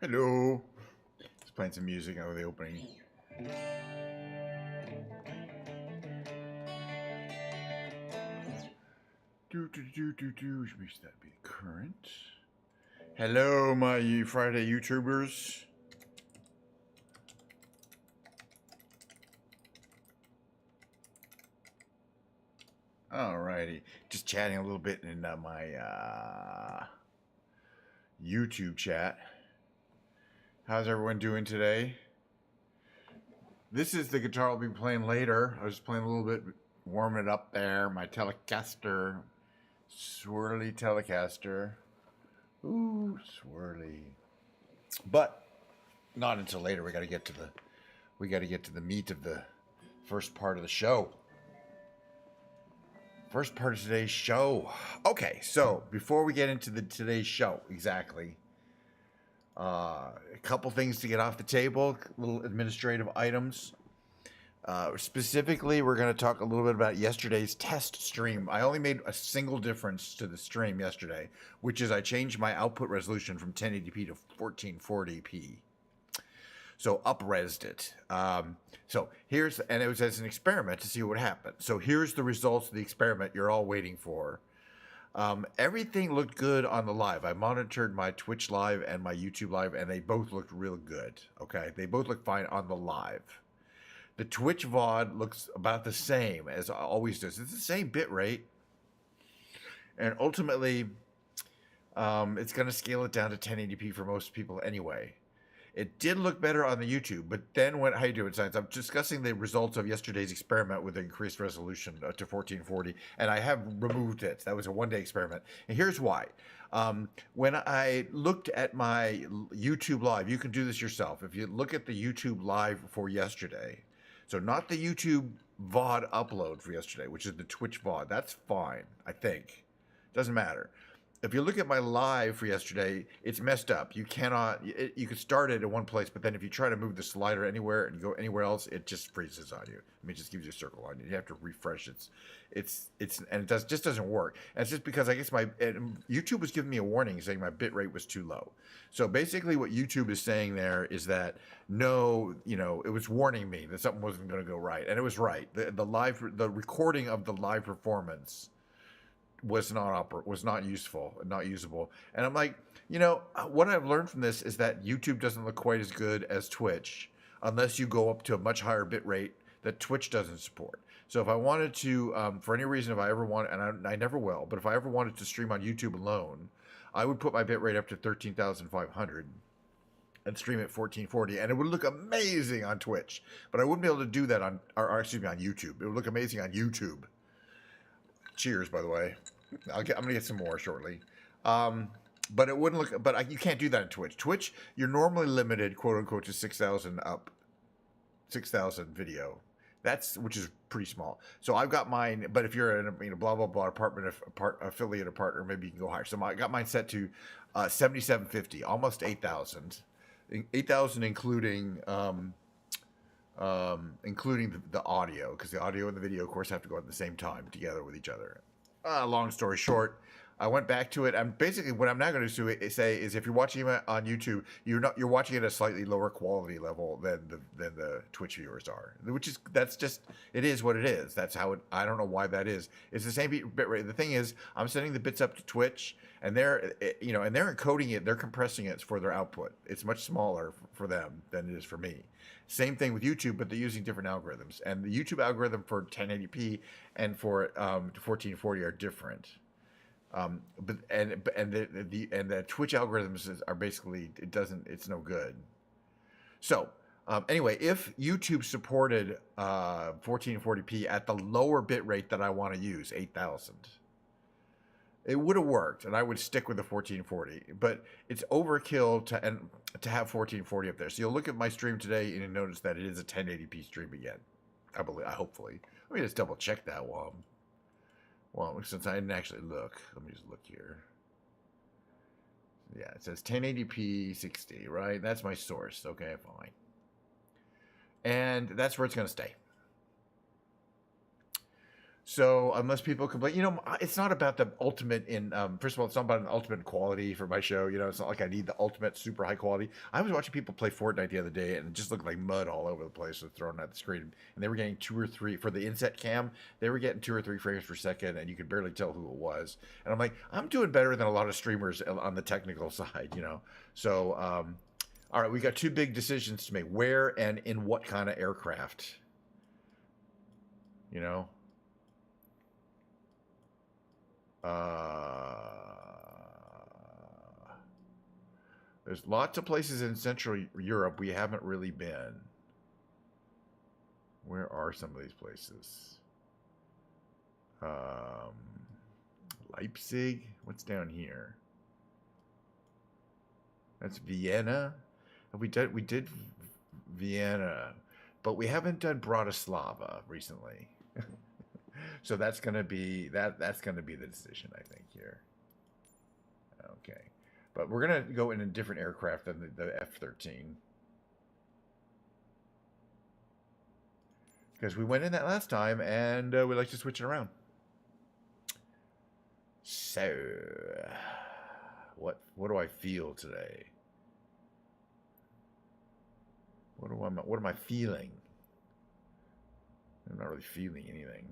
Hello. Just playing some music out of the opening. Should that be current? Hello, my Friday YouTubers. Alrighty, just chatting a little bit in my YouTube chat. How's everyone doing today? This is the guitar I'll be playing later. I was playing a little bit, warming it up there. My Telecaster, swirly Telecaster. Ooh, swirly. But not until later. We got to get to the meat of the first part of the show. First part of today's show. Okay, so before we get into today's show, exactly. A couple things to get off the table, little administrative items. Specifically, we're going to talk a little bit about yesterday's test stream. I only made a single difference to the stream yesterday, which is I changed my output resolution from 1080p to 1440p. So up-resed it. So here's, and it was as an experiment to see what happened. So here's the results of the experiment you're all waiting for. Everything looked good on the live. I monitored my Twitch live and my YouTube live, and they both looked real good. Okay, they both look fine on the live. The Twitch VOD looks about the same as it always does. It's the same bit rate, and ultimately, it's going to scale it down to 1080p for most people anyway. It did look better on the YouTube, but then when, how you doing, Science? I'm discussing the results of yesterday's experiment with increased resolution to 1440, and I have removed it. That was a one-day experiment, and here's why. When I looked at my YouTube live, you can do this yourself. If you look at the YouTube live for yesterday, so not the YouTube VOD upload for yesterday, which is the Twitch VOD, that's fine, I think. Doesn't matter. If you look at my live for yesterday, it's messed up. You cannot, you can start it in one place, but then if you try to move the slider anywhere and go anywhere else, it just freezes on you. I mean, it just gives you a circle on you. You have to refresh it. And it just doesn't work. And it's just because I guess YouTube was giving me a warning saying my bit rate was too low. So basically what YouTube is saying there is that no, it was warning me that something wasn't going to go right. And it was right. The recording of the live performance was not useful, not usable. And I'm like, what I've learned from this is that YouTube doesn't look quite as good as Twitch unless you go up to a much higher bit rate that Twitch doesn't support. So if I wanted to, for any reason, if I ever want, and I never will, but if I ever wanted to stream on YouTube alone, I would put my bit rate up to 13,500 and stream at 1440, and it would look amazing on Twitch. But I wouldn't be able to do that on YouTube. It would look amazing on YouTube. Cheers, by the way. I'm gonna get some more shortly. But it wouldn't look. But you can't do that in Twitch. Twitch, you're normally limited, quote unquote, to 6,000 up, 6,000 video. Which is pretty small. So I've got mine. But if you're in a blah blah blah affiliate or partner, maybe you can go higher. So I got mine set to 7,750, almost 8,000, 8,000 including the audio, because the audio and the video, of course, have to go at the same time together with each other. Long story short, I went back to it. And basically, what I'm not going to say is, if you're watching it on YouTube, you're watching it at a slightly lower quality level than the Twitch viewers are. That's just, it is what it is. That's how it. I don't know why that is. It's the same bit rate. The thing is, I'm sending the bits up to Twitch, and they're encoding it. They're compressing it for their output. It's much smaller for them than it is for me. Same thing with YouTube, but they're using different algorithms. And the YouTube algorithm for 1080p and for 1440 are different. The Twitch algorithms are basically, it's no good. So anyway, if YouTube supported 1440p at the lower bit rate that I want to use, 8000, it would have worked, and I would stick with the 1440. But it's overkill to have 1440 up there. So you'll look at my stream today, and you'll notice that it is a 1080p stream again. Hopefully. Let me just double check that well, since I didn't actually look, let me just look here. Yeah, it says 1080p 60, right? That's my source. Okay, fine. And that's where it's going to stay. So unless people complain, it's not about the ultimate first of all, it's not about an ultimate quality for my show. It's not like I need the ultimate super high quality. I was watching people play Fortnite the other day, and it just looked like mud all over the place was thrown at the screen. And they were getting 2 or 3 for the inset cam. They were getting 2 or 3 frames per second, and you could barely tell who it was. And I'm like, I'm doing better than a lot of streamers on the technical side, So, all right, we got 2 big decisions to make: where and in what kind of aircraft. There's lots of places in Central Europe we haven't really been. Where are some of these places? Leipzig? What's down here? That's Vienna. We did Vienna, but we haven't done Bratislava recently. So that's gonna be that's gonna be the decision, I think, here. Okay, but we're gonna go in a different aircraft than the F-13, because we went in that last time, and we like to switch it around. So, what do I feel today? What am I feeling? I'm not really feeling anything.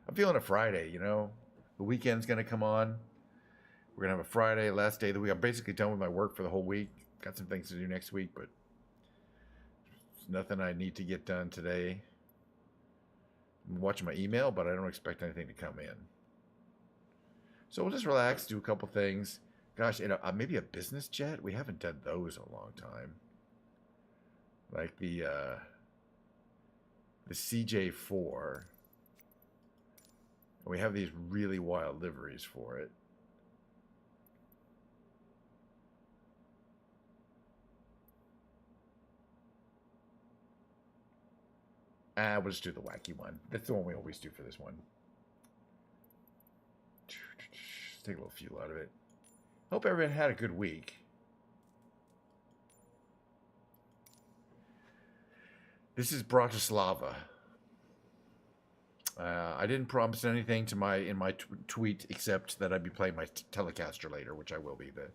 I'm feeling a Friday, The weekend's going to come on. We're going to have a Friday, last day of the week. I'm basically done with my work for the whole week. Got some things to do next week, but there's nothing I need to get done today. I'm watching my email, but I don't expect anything to come in. So we'll just relax, do a couple things. Gosh, maybe a business jet? We haven't done those in a long time. Like the CJ4. We have these really wild liveries for it. We'll just do the wacky one. That's the one we always do for this one. Take a little fuel out of it. Hope everyone had a good week. This is Bratislava. I didn't promise anything in my tweet except that I'd be playing my Telecaster later, which I will be. The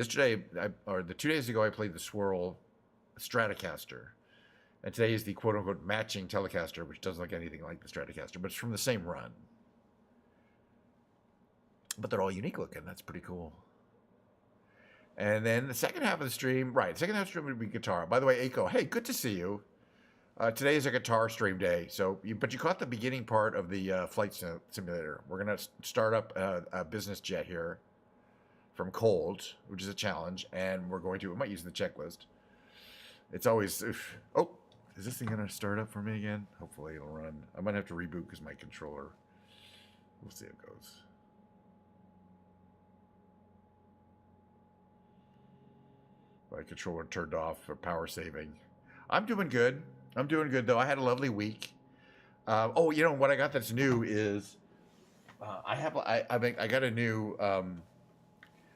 2 days ago, I played the Swirl Stratocaster, and today is the quote-unquote matching Telecaster, which doesn't look anything like the Stratocaster, but it's from the same run. But they're all unique looking. That's pretty cool. And then the second half of the stream, right? Second half of the stream would be guitar. By the way, Aiko, hey, good to see you. Today is a guitar stream day, but you caught the beginning part of the flight simulator. We're gonna start up a business jet here from cold, which is a challenge, and we might use the checklist. It's always, oh, is this thing gonna start up for me again? Hopefully it'll run. I might have to reboot because my controller. We'll see how it goes. My controller turned off for power saving. I'm doing good. Though. I had a lovely week. What I got that's new is I got a new.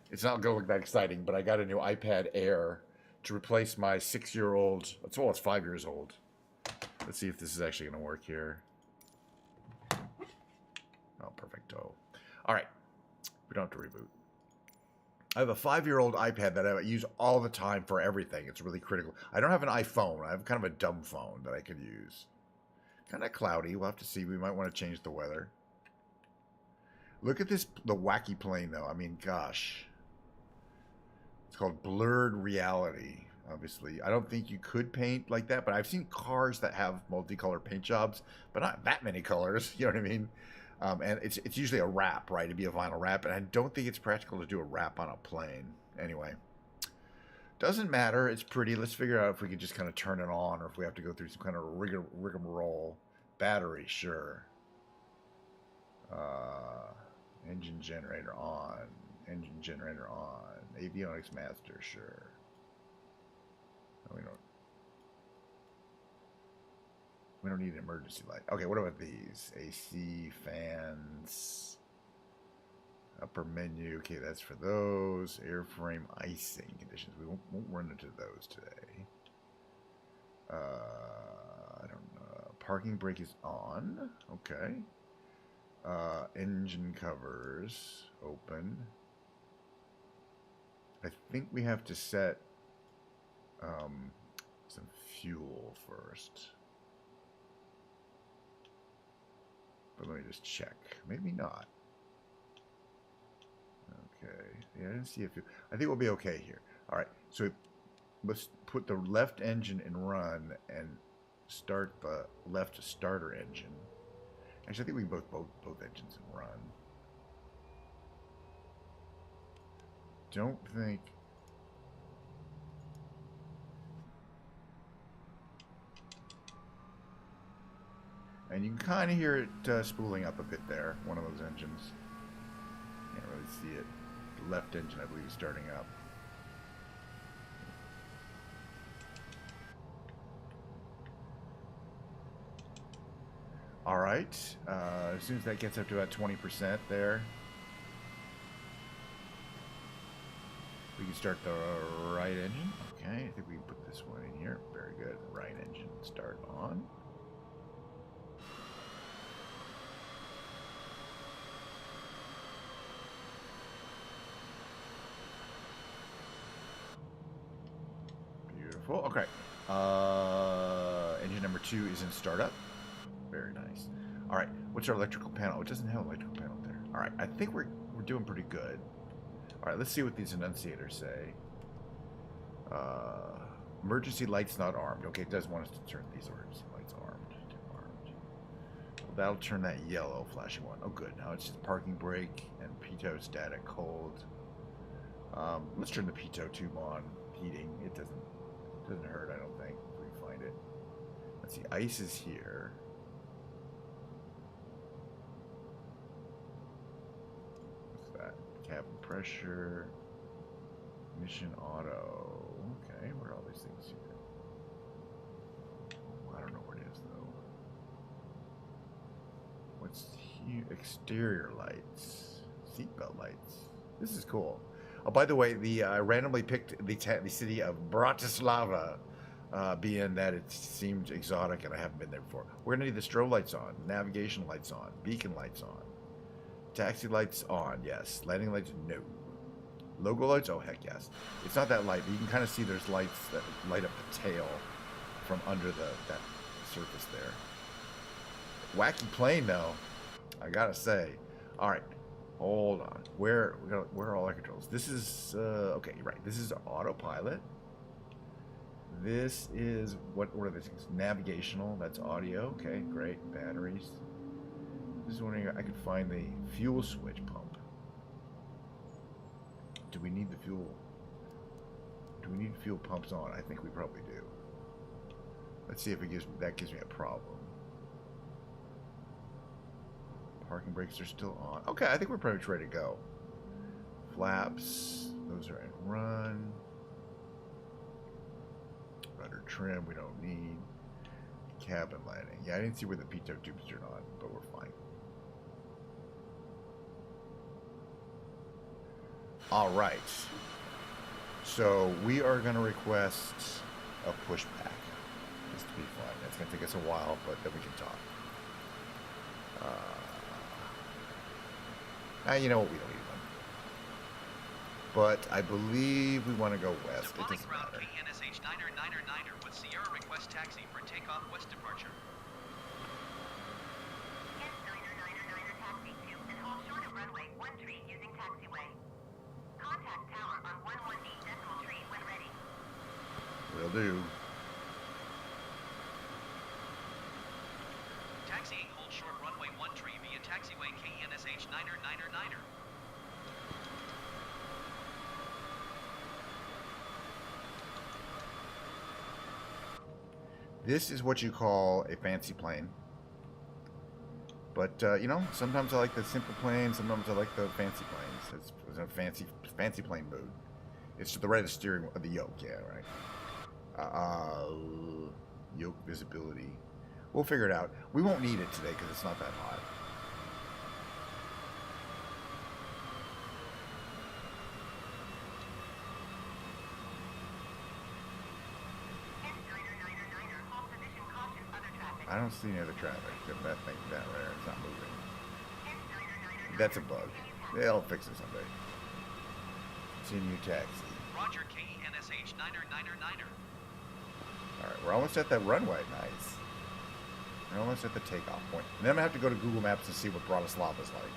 It's not going to look that exciting, but I got a new iPad Air to replace my 6-year-old. It's 5 years old. Let's see if this is actually going to work here. Oh, perfecto. All right. We don't have to reboot. I have a 5-year-old iPad that I use all the time for everything. It's really critical. I don't have an iPhone. I have kind of a dumb phone that I could use. Kind of cloudy. We'll have to see. We might want to change the weather. Look at this, the wacky plane, though. I mean, gosh. It's called Blurred Reality, obviously. I don't think you could paint like that, but I've seen cars that have multicolor paint jobs, but not that many colors. You know what I mean? And it's usually a wrap, right? It'd be a vinyl wrap, and I don't think it's practical to do a wrap on a plane. Anyway, doesn't matter. It's pretty. Let's figure out if we could just kind of turn it on, or if we have to go through some kind of rigmarole. Battery, sure. Engine generator on. Engine generator on. Avionics master, sure. No, we don't need an emergency light. Okay, what about these? AC, fans, upper menu. Okay, that's for those. Airframe icing conditions. We won't run into those today. I don't know. Parking brake is on. Okay. Engine covers open. I think we have to set some fuel first. But let me just check. Maybe not. Okay. Yeah, I didn't see a few. I think we'll be okay here. All right. So let's put the left engine in run and start the left starter engine. Actually, I think we can both engines in run. Don't think. And you can kind of hear it spooling up a bit there, one of those engines. Can't really see it. The left engine, I believe, is starting up. All right. As soon as that gets up to about 20% there, we can start the right engine. Okay, I think we can put this one in here. Very good. Right engine start on. Beautiful. Okay. Engine number 2 is in startup. Very nice. All right. What's our electrical panel? It doesn't have an electrical panel there. All right. I think we're doing pretty good. All right. Let's see what these enunciators say. Emergency lights not armed. Okay. It does want us to turn these emergency lights armed. Well, that'll turn that yellow flashing one. Oh, good. Now it's just parking brake and pitot static cold. Let's turn the pitot tube on. Heating. It doesn't hurt, I don't think, if we can find it. Let's see. Ice is here. Cabin pressure, mission auto. Okay, where are all these things here? I don't know where it is though. What's here? Exterior lights, seatbelt lights. This is cool. Oh, by the way, I randomly picked the city of Bratislava, being that it seemed exotic and I haven't been there before. We're gonna need the strobe lights on, navigation lights on, beacon lights on. Taxi lights on, yes. Landing lights, no. Logo lights, oh heck yes. It's not that light, but you can kind of see there's lights that light up the tail from under that surface there. Wacky plane though, I gotta say. All right, hold on. Where are all our controls? This is okay, right. This is autopilot. This is what are these things? Navigational. That's audio. Okay, great. Batteries. Just wondering if I could find the fuel switch pump. Do we need the fuel? Do we need fuel pumps on? I think we probably do. Let's see if it gives me a problem. Parking brakes are still on. Okay, I think we're pretty much ready to go. Flaps, those are in run. Rudder trim, we don't need. Cabin lighting. Yeah, I didn't see where the pitot tubes turned on, but we're fine. All right. So we are going to request a pushback. Just to be fun. It's going to take us a while, but then we can talk. You know what? We don't need one. but I believe we want to go west. It Deploying doesn't route matter. KNSH 9999 with Sierra request taxi for takeoff west departure. N9999 taxi to and hold short of runway 13 using taxiway. Contact tower on 118.3 when ready. Will do. Taxiing hold short runway 13 via taxiway KNSH 9999. This is what you call a fancy plane. But, you know, sometimes I like the simple plane, sometimes I like the fancy planes. It's a fancy plane mood. It's to the right of the steering, of the yoke, yeah, right. Yoke visibility. We'll figure it out. We won't need it today because it's not that hot. I don't see any other traffic. That thing down there is not moving. That's a bug. They'll fix it someday. Continue taxi. Roger KNSH 9999. Alright, we're almost at that runway. Nice. We're almost at the takeoff point. And then I'm going to have to go to Google Maps and see what Bratislava's like.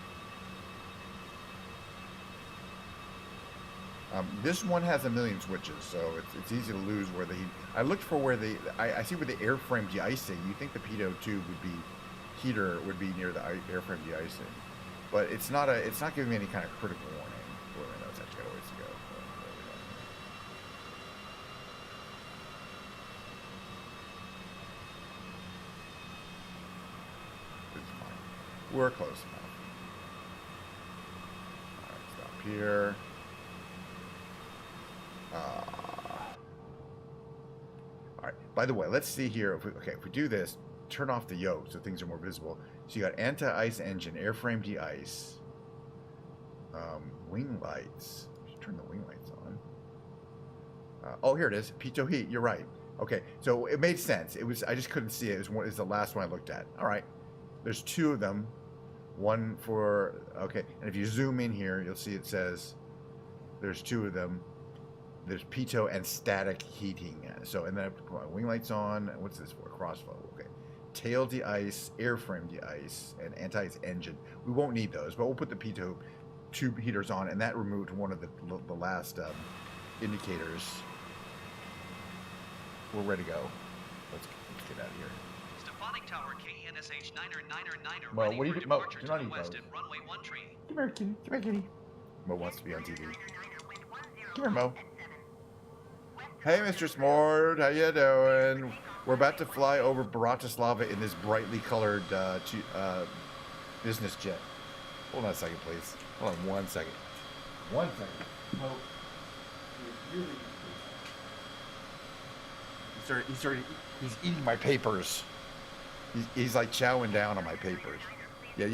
This one has a million switches, so it's easy to lose where the heat. I looked for where the I see where the airframe de-icing. You think the pitot tube would be heater would be near the airframe de-icing, but it's not giving me any kind of critical warning. Well, I know it's actually got a ways to go. It's fine. We're close enough. All right, stop here. All right. By the way, let's see here. If we do this, turn off the yoke so things are more visible. So you got anti-ice engine, airframe de-ice, wing lights. Turn the wing lights on. Oh, here it is. Pitot heat. You're right. Okay, so it made sense. I just couldn't see it. It was the last one I looked at. All right. There's two of them. One for okay. And if you zoom in here, you'll see it says there's two of them. There's pitot and static heating. So, and then I put my wing lights on. What's this for? Crossflow. Okay. Tail de-ice, airframe de-ice, and anti-ice engine. We won't need those, but we'll put the pitot tube heaters on, and that removed one of the last indicators. We're ready to go. Let's get out of here. Stefanik Tower KNSH 9999. Well, what do you do? Mo, do not eat west those. at runway 13. Come here, kitty. Come here, kitty. Mo wants to be on TV. Come here, Mo. Hey, Mr. Smord, how you doing? We're about to fly over Bratislava in this brightly colored business jet. Hold on a second, please. Hold on 1 second. 1 second. Mo, he's eating my papers. He's like chowing down on my papers. Yeah.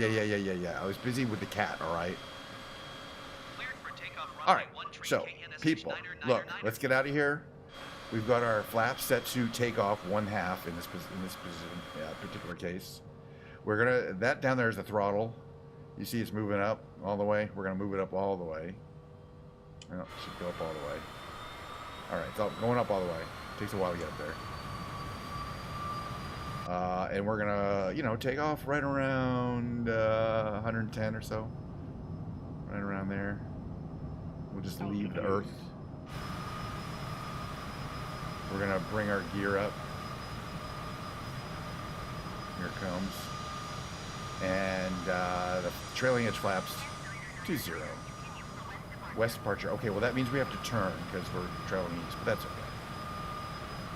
I was busy with the cat, all right? All right, so, people, look, let's get out of here. We've got our flaps set to take off 1/2 in this particular case. We're gonna, that down there is the throttle. You see it's moving up all the way. We're gonna move it up all the way. Well, it should go up all the way. All right, it's all going up all the way. Takes a while to get up there. And we're gonna, take off right around 110 or so. Right around there. We'll just leave the Earth. We're gonna bring our gear up. Here it comes. And the trailing edge flaps to 0. West departure. Okay, well that means we have to turn because we're trailing east, but that's okay.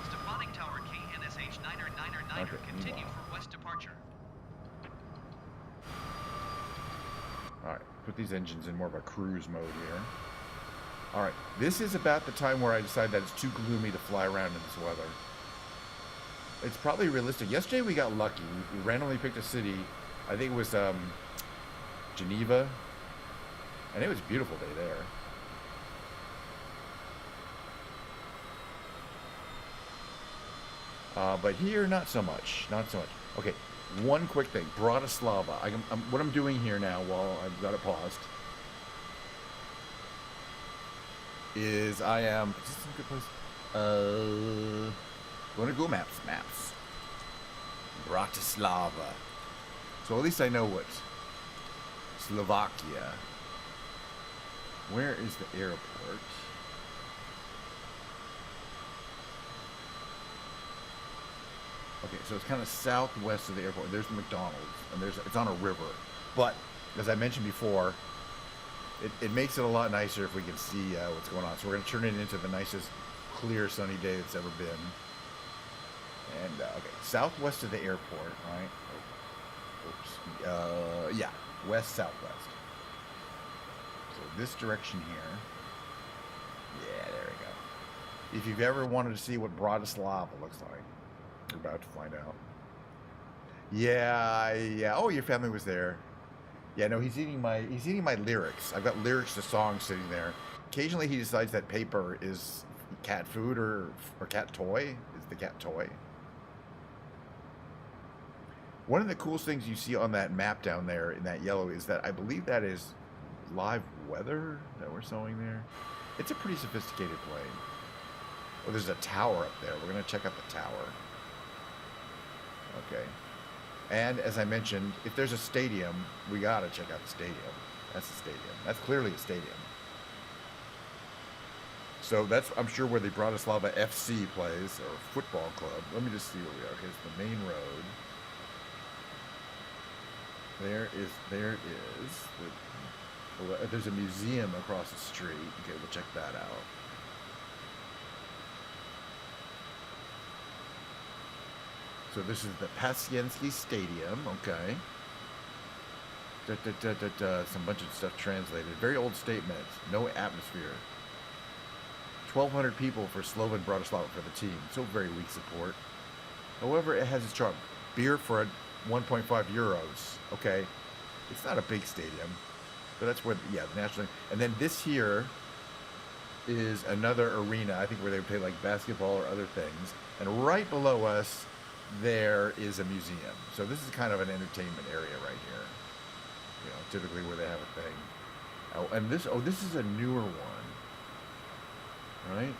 Stefanik Tower KNSH 9999. Okay, Continue meanwhile. for west departure. All right, put these engines in more of a cruise mode here. All right, this is about the time where I decide that it's too gloomy to fly around in this weather. It's probably realistic. Yesterday we got lucky. We randomly picked a city. I think it was Geneva, and it was a beautiful day there. But here, not so much. Not so much. Okay, one quick thing. Bratislava. What I'm doing here now while I've got it paused is I am. Is this a good place? Going to Google Maps. Maps. Bratislava. So at least I know what. Slovakia. Where is the airport? Okay, so it's kind of southwest of the airport. There's the McDonald's, and it's on a river. But as I mentioned before, it makes it a lot nicer if we can see what's going on. So we're going to turn it into the nicest, clear, sunny day that's ever been. And okay, southwest of the airport, right? Oops. Yeah, west southwest. So this direction here. Yeah, there we go. If you've ever wanted to see what Bratislava looks like, you're about to find out. Yeah, yeah. Oh, your family was there. Yeah, no, he's eating my lyrics. I've got lyrics to songs sitting there. Occasionally, he decides that paper is cat food or cat toy. Is the cat toy? One of the coolest things you see on that map down there in that yellow is that I believe that is live weather that we're showing there. It's a pretty sophisticated plane. Oh, there's a tower up there. We're gonna check out the tower. Okay. And as I mentioned, if there's a stadium, we gotta check out the stadium. That's the stadium. That's clearly a stadium. So that's, I'm sure, where the Bratislava FC plays, or football club. Let me just see where we are. Okay, it's the main road. There it is. There's a museum across the street. Okay, we'll check that out. So this is the Pasiensky Stadium, okay. Some bunch of stuff translated. Very old statement. No atmosphere. 1,200 people for Slovan Bratislava for the team. So very weak support. However, it has its charm. Beer for 1.5 euros. Okay. It's not a big stadium. But that's where, yeah, the national. And then this here is another arena, I think, where they play like basketball or other things. And right below us, there is a museum. So this is kind of an entertainment area right here. You know, typically where they have a thing. Oh, and this is a newer one. Right?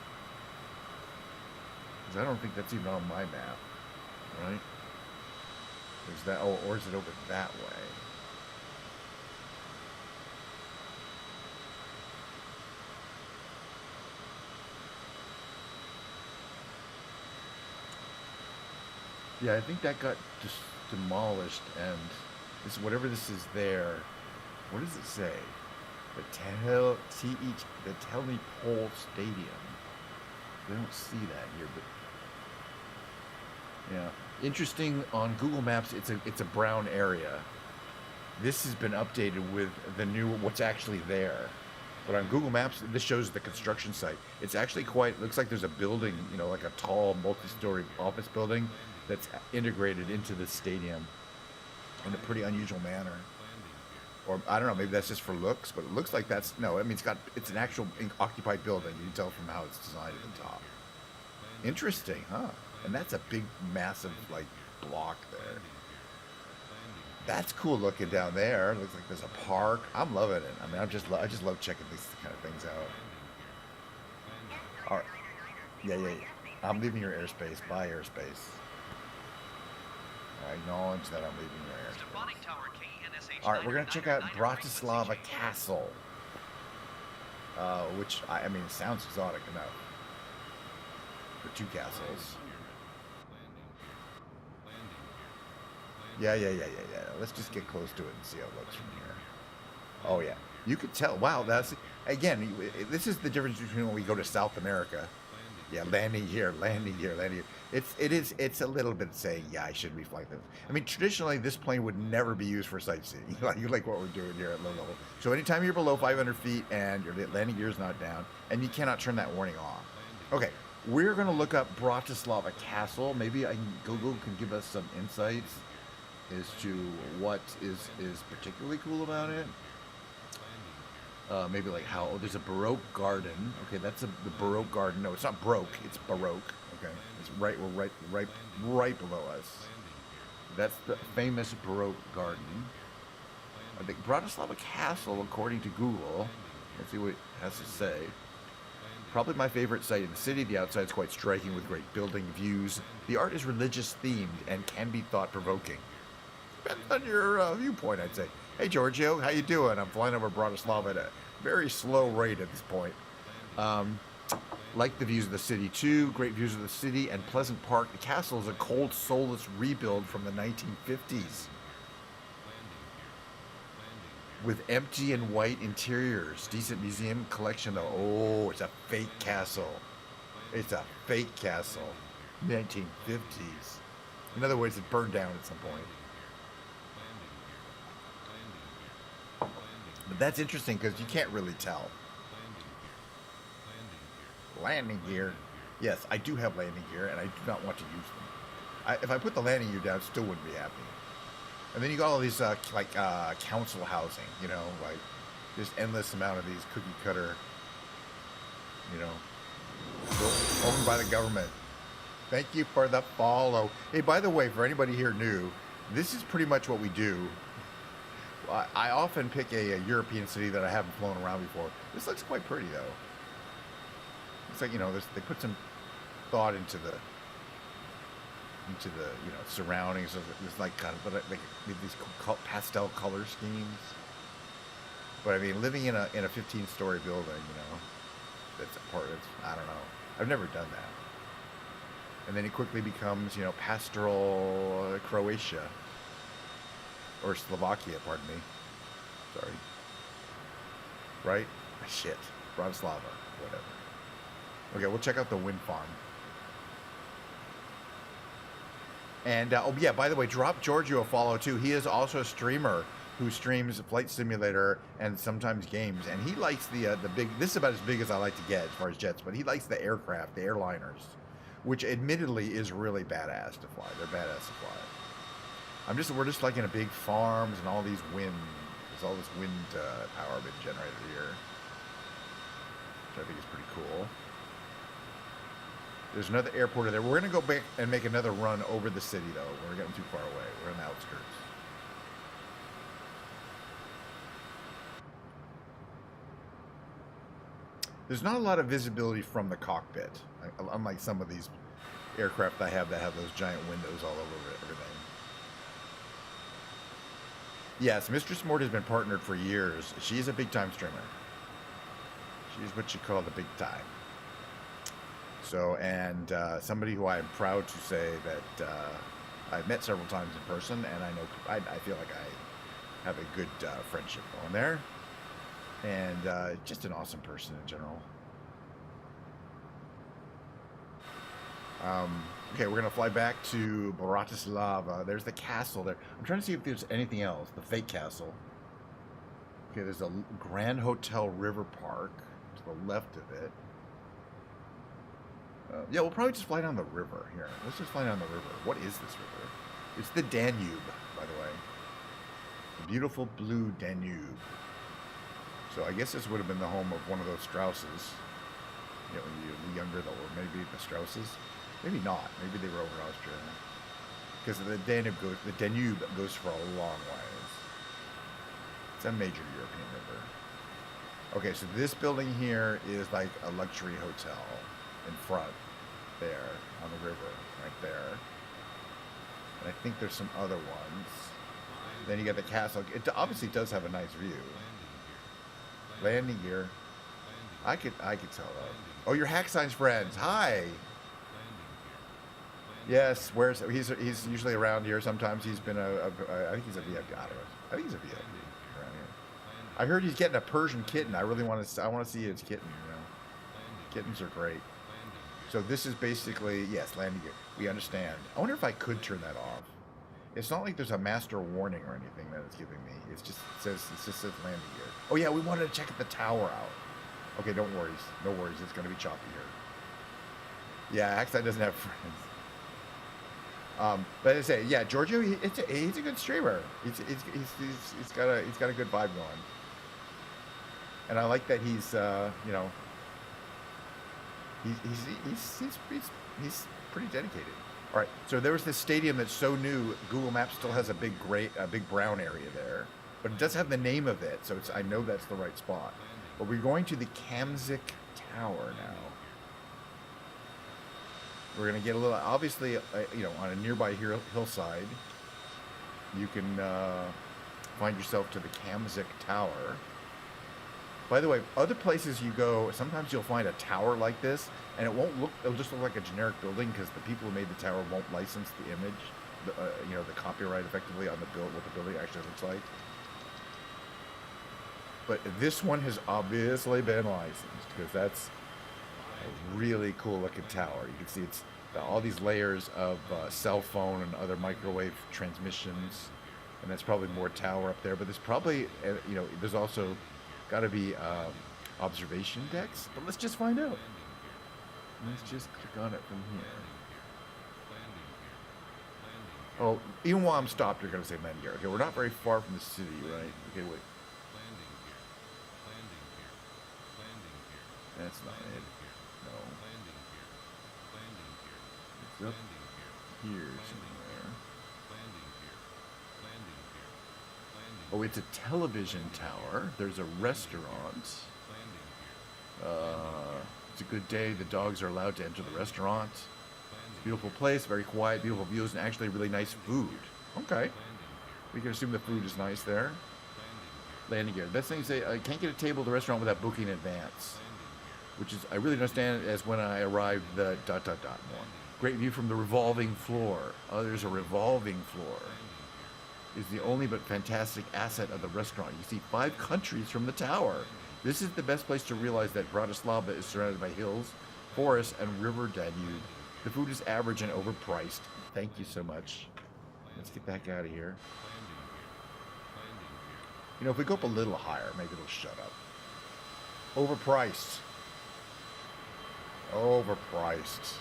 Because I don't think that's even on my map. Right? There's that, oh, or is it over that way? Yeah, I think that got just demolished, and this, whatever this is there, what does it say? The Telepol Stadium. I don't see that here, but yeah, interesting. On Google Maps, it's a brown area. This has been updated with the new what's actually there. But on Google Maps, this shows the construction site. It's actually quite, looks like there's a building, you know, like a tall multi-story office building that's integrated into the stadium in a pretty unusual manner. Or I don't know, maybe that's just for looks, but it looks like that's, no, I mean, it's an actual occupied building. You can tell from how it's designed at the top. Interesting, huh? And that's a big, massive, like, block there. That's cool looking down there. Looks like there's a park. I'm loving it. I mean, I just love checking these kind of things out. All right. Yeah. I'm leaving your airspace. Bye, airspace. I acknowledge that I'm leaving your airspace. Tower, KNSH All right, we're gonna check out Bratislava Castle, which I mean sounds exotic enough for two castles. Yeah. Let's just get close to it and see how it looks from here. Oh yeah, you could tell. Wow, that's again. This is the difference between when we go to South America. Yeah, landing here. It's a little bit saying, yeah, I should reflect this. I mean, traditionally, this plane would never be used for sightseeing, like what we're doing here at low level. So anytime you're below 500 feet and your landing gear is not down, and you cannot turn that warning off. Okay, we're going to look up Bratislava Castle. Maybe Google can give us some insights as to what is particularly cool about it. Maybe like how, oh, there's a Baroque garden. Okay, that's the Baroque garden. No, it's not Baroque. It's Baroque. Okay, it's right below us. That's the famous Baroque garden. I think Bratislava Castle, according to Google. Let's see what it has to say. Probably my favorite site in the city. The outside is quite striking with great building views. The art is religious themed and can be thought provoking. Depends on your viewpoint, I'd say. Hey Giorgio, how you doing? I'm flying over Bratislava at a very slow rate at this point. Like the views of the city too. Great views of the city and Pleasant Park. The castle is a cold, soulless rebuild from the 1950s. With empty and white interiors. Decent museum collection though. Oh, it's a fake castle. It's a fake castle. 1950s. In other words, it burned down at some point. But that's interesting because you can't really tell. Landing gear. Yes, I do have landing gear and I do not want to use them. If I put the landing gear down, I still wouldn't be happy. And then you got all these council housing, you know, like just endless amount of these cookie cutter, you know, owned by the government. Thank you for the follow. Hey, by the way, for anybody here new, this is pretty much what we do. I often pick a European city that I haven't flown around before. This looks quite pretty though. It's like, you know, they put some thought into the surroundings of it's like kind of like these pastel color schemes. But I mean, living in a 15-story building, you know, that's a part of, I don't know. I've never done that. And then it quickly becomes, you know, pastoral Croatia or Slovakia, pardon me. Sorry. Right? Shit. Bratislava, whatever. Okay, we'll check out the wind farm. And, oh yeah, by the way, drop Giorgio a follow too. He is also a streamer who streams Flight Simulator and sometimes games. And he likes the big, this is about as big as I like to get as far as jets, but he likes the aircraft, the airliners, which admittedly is really badass to fly. They're badass to fly. We're just like in a big farms and all these wind, there's all this wind power being generated here, which I think is pretty cool. There's another airport there. We're going to go back and make another run over the city, though. We're getting too far away. We're on the outskirts. There's not a lot of visibility from the cockpit, unlike some of these aircraft I have that have those giant windows all over everything. Yes, Mistress Mort has been partnered for years. She's a big-time streamer. She's what you call the big time. So, and somebody who I am proud to say that I've met several times in person, and I know I feel like I have a good friendship going there, and just an awesome person in general. Okay, we're gonna fly back to Bratislava. There's the castle there. I'm trying to see if there's anything else. The fake castle. Okay, there's a Grand Hotel River Park to the left of it. Yeah, we'll probably just fly down the river here. Let's just fly down the river. What is this river? It's the Danube, by the way. The beautiful blue Danube. So I guess this would have been the home of one of those Strausses. You know, when you were younger, though, or maybe the Strausses. Maybe not. Maybe they were over Austria. Because the Danube goes for a long ways. It's a major European river. Okay, so this building here is like a luxury hotel in front there on the river, right there. And I think there's some other ones. Then you got the castle. It obviously does have a nice view. Landing gear. I could tell that. Oh, you're Hacksign's friends. Hi. Yes, he's usually around here. Sometimes he's been I think he's a VIP. I think he's a VIP around here. I heard he's getting a Persian kitten. I really want to see his kitten. You know, kittens are great. So this is basically, yes, landing gear. We understand. I wonder if I could turn that off. It's not like there's a master warning or anything that it's giving me. It just says landing gear. Oh yeah, we wanted to check the tower out. Okay, don't worry. No worries. It's going to be choppy here. Yeah, Hackside doesn't have friends. But I say, yeah, Giorgio, he's a good streamer. He's got a good vibe going. And I like that he's you know, he's pretty dedicated. All right, so there was this stadium that's so new. Google Maps still has a big brown area there, but it does have the name of it, so I know that's the right spot. But we're going to the Kamzik tower now. We're gonna get a little, obviously, you know, on a nearby hillside, you can find yourself to the Kamzik Tower. By the way, other places you go, sometimes you'll find a tower like this, and it won't look, it'll just look like a generic building because the people who made the tower won't license the image, you know, the copyright effectively on the what the building actually looks like. But this one has obviously been licensed because that's a really cool looking tower. You can see it's got all these layers of cell phone and other microwave transmissions, and that's probably more tower up there. But there's probably, you know, there's also got to be observation decks. But let's just find out. Let's just click on it from here. Oh, even while I'm stopped, you're going to say landing gear. Okay, we're not very far from the city, right? Okay, wait. That's not it. No. It's up here somewhere. Oh, it's a television tower. There's a restaurant. It's a good day. The dogs are allowed to enter the restaurant. It's a beautiful place, very quiet, beautiful views, and actually really nice food. Okay. We can assume the food is nice there. Landing gear. The best thing is say, I can't get a table at the restaurant without booking in advance. Which is, I really understand it as when I arrived the ... more. Great view from the revolving floor. Oh, there's a revolving floor. Is the only but fantastic asset of the restaurant. You see 5 countries from the tower. This is the best place to realize that Bratislava is surrounded by hills, forests, and river Danube. The food is average and overpriced. Thank you so much. Let's get back out of here. You know, if we go up a little higher, maybe it'll shut up. Overpriced. Overpriced.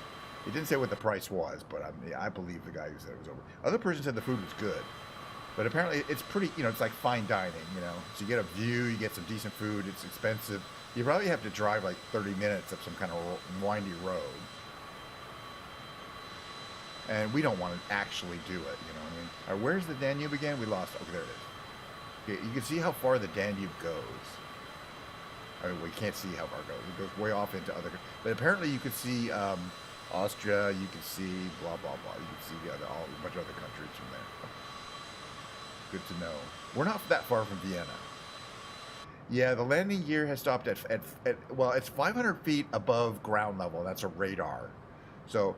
He didn't say what the price was, but I believe the guy who said it was over. Other person said the food was good. But apparently it's pretty, you know, it's like fine dining, you know. So you get a view, you get some decent food, it's expensive. You probably have to drive like 30 minutes up some kind of windy road. And we don't want to actually do it, you know what I mean? All right, where's the Danube again? We lost, okay, there it is. Okay, you can see how far the Danube goes. I mean, we can't see how far it goes. It goes way off into other, but apparently you can see Austria, you can see blah, blah, blah. You can see a bunch of other countries from there. Good to know. We're not that far from Vienna. Yeah, the landing gear has stopped at well, it's 500 feet above ground level. That's a radar. So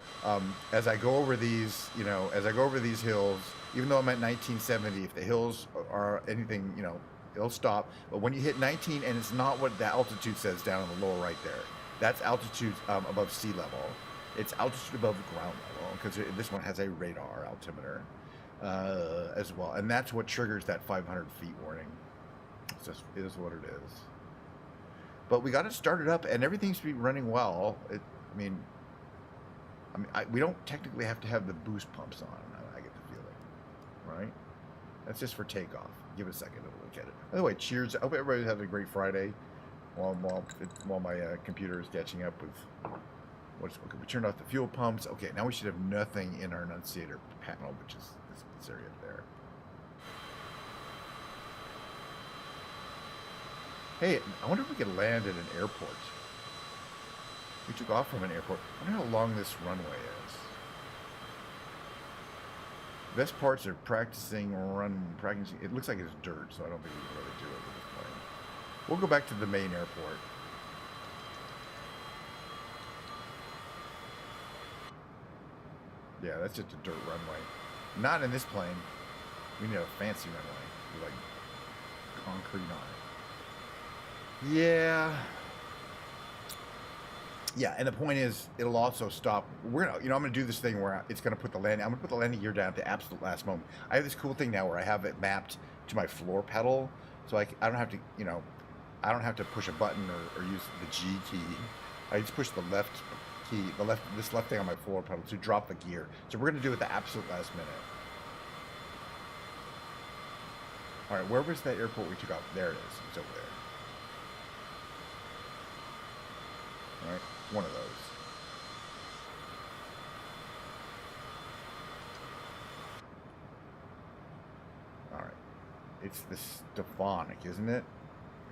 as I go over these, you know, as I go over these hills, even though I'm at 1970, if the hills are anything, you know, it'll stop. But when you hit 19, and it's not what the altitude says down in the lower right there. That's altitude above sea level. It's altitude above ground level because this one has a radar altimeter as well, and that's what triggers that 500 feet warning. It's just, it is what it is. But we got it started up, and everything seems to be running well. I mean, we don't technically have to have the boost pumps on. I get the feeling, right? That's just for takeoff. Give it a second to look at it. By the way, cheers. I hope everybody's having a great Friday. While my computer is catching up with okay, we turned off the fuel pumps. Okay, now we should have nothing in our annunciator panel, which is this area there. Hey, I wonder if we could land at an airport. We took off from an airport. I wonder how long this runway is. Best parts are practicing. It looks like it's dirt, so I don't think we can really do it with this plane. We'll go back to the main airport. Yeah, that's just a dirt runway. Not in this plane. We need a fancy runway with like concrete on it. Yeah. Yeah, and the point is, it'll also stop. We're gonna, you know, I'm gonna do this thing where it's gonna put the landing. I'm gonna put the landing gear down at the absolute last moment. I have this cool thing now where I have it mapped to my floor pedal, so I don't have to, you know, I don't have to push a button or use the G key. I just push the left key, this left thing on my floor pedal to drop the gear. So we're gonna do it at the absolute last minute. All right, where was that airport we took off? There it is. It's over there. All right, one of those. All right, it's the Stefanik, isn't it?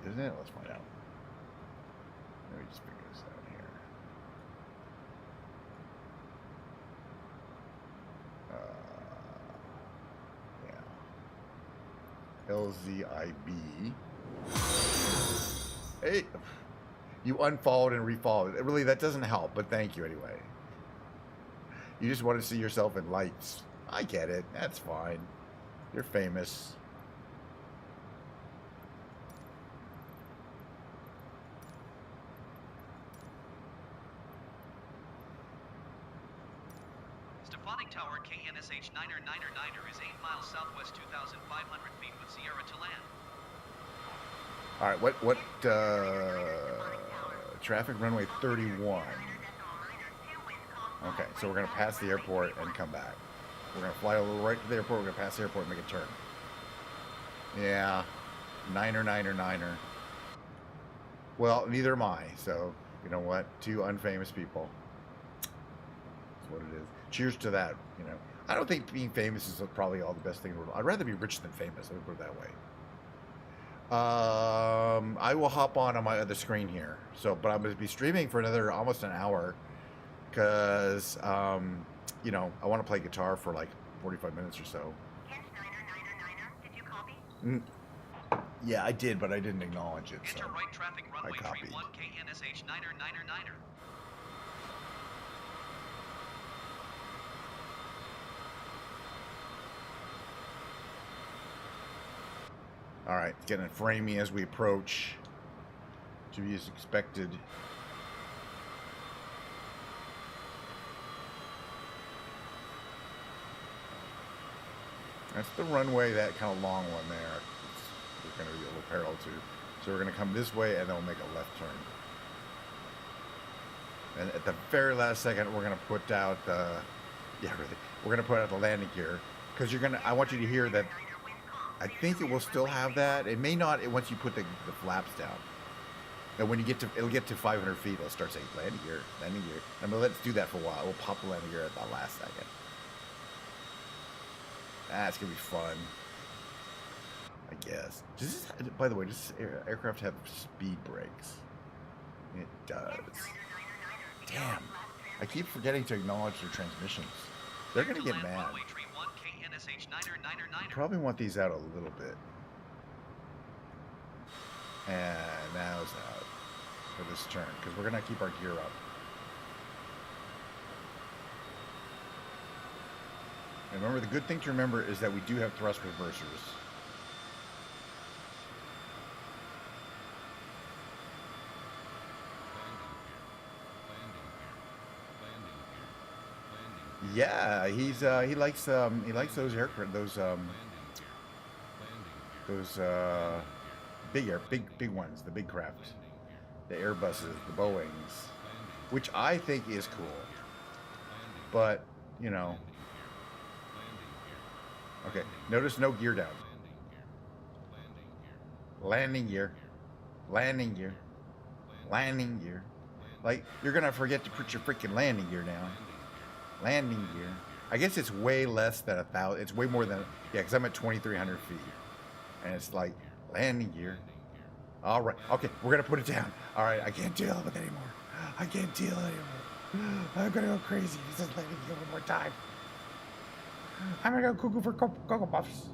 Isn't it? Let's find out. Let me just figure this out here. Yeah. LZIB. Hey, you unfollowed and refollowed. Really, that doesn't help, but thank you anyway. You just want to see yourself in lights. I get it. That's fine. You're famous. Stefanik Tower KNSH 9er is 8 miles southwest 2,500 feet with Sierra to land. All right, what traffic runway 31. Okay, so we're gonna pass the airport and come back. We're gonna fly a little right to the airport. We're gonna pass the airport and make a turn. Yeah, niner. Well, neither am I. So you know what? Two unfamous people. That's what it is. Cheers to that. You know, I don't think being famous is probably all the best thing in the world. I'd rather be rich than famous. Let me put it that way. I will hop on my other screen here. So, but I'm going to be streaming for another almost an hour because, you know, I want to play guitar for like 45 minutes or so. Kent 9er, did you copy? Yeah, I did, but I didn't acknowledge it. So. Enter right traffic runway copied. 31 KNSH 9er. All right, getting framey as we approach. To be as expected. That's the runway, that kind of long one there. We're going to be a little parallel to. So we're going to come this way and then we'll make a left turn. And at the very last second, we're going to put out the, yeah, really, we're going to put out the landing gear. Because you're going to, I want you to hear that, I think it will still have that. It may not once you put the flaps down. And when you get to, it'll get to 500 feet, it'll start saying landing gear. I mean, let's do that for a while. We'll pop the landing gear at the last second. It's going to be fun. I guess. Does this, by the way, does this aircraft have speed brakes? It does. Damn. I keep forgetting to acknowledge their transmissions. They're going to get mad. Probably want these out a little bit. And now's out for this turn because we're going to keep our gear up. And remember, the good thing to remember is that we do have thrust reversers. Yeah, he likes those aircraft, those big ones, the big craft, the Airbuses, the Boeings, which I think is cool. But you know, okay. Notice no gear down. Landing gear, landing gear, landing gear. Like you're gonna forget to put your freaking landing gear down. Landing gear. I guess it's way less than 1,000. It's way more than, yeah, because I'm at 2,300 feet. And it's like, landing gear. All right. Okay, we're going to put it down. All right, I can't deal with it anymore. I can't deal anymore. I'm going to go crazy if he says landing gear one more time. I'm going to go cuckoo for Cocoa Puffs.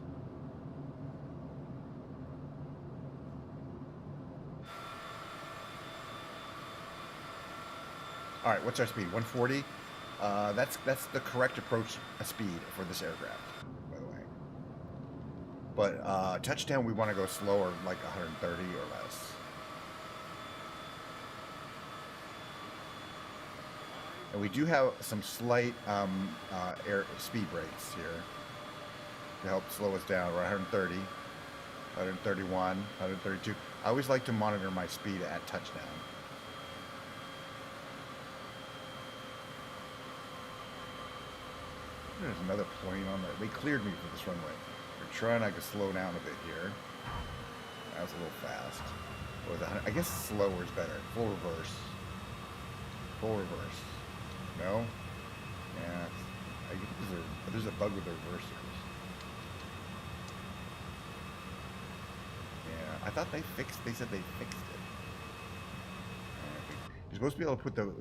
All right, what's our speed? 140? That's the correct approach speed for this aircraft, by the way. But touchdown, we want to go slower, like 130 or less. And we do have some slight air speed brakes here to help slow us down. We're 130, 131, 132. I always like to monitor my speed at touchdown. There's another plane on there. They cleared me for this runway. We're trying to slow down a bit here. That was a little fast. What was I guess slower is better. Full reverse. Full reverse. No? Yeah. I guess there's a bug with the reversers. Yeah. I thought they said they fixed it. supposed to be able to put the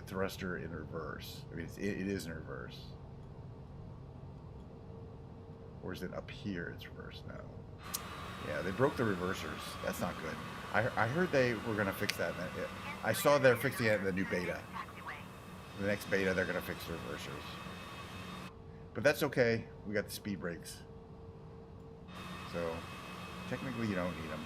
thruster in reverse. I mean, it is in reverse. Or is it up here? It's reverse now. Yeah, they broke the reversers. That's not good. I heard they were going to fix that. I saw they're fixing it in the new beta. The next beta, they're going to fix the reversers. But that's okay. We got the speed brakes. So, technically, you don't need them.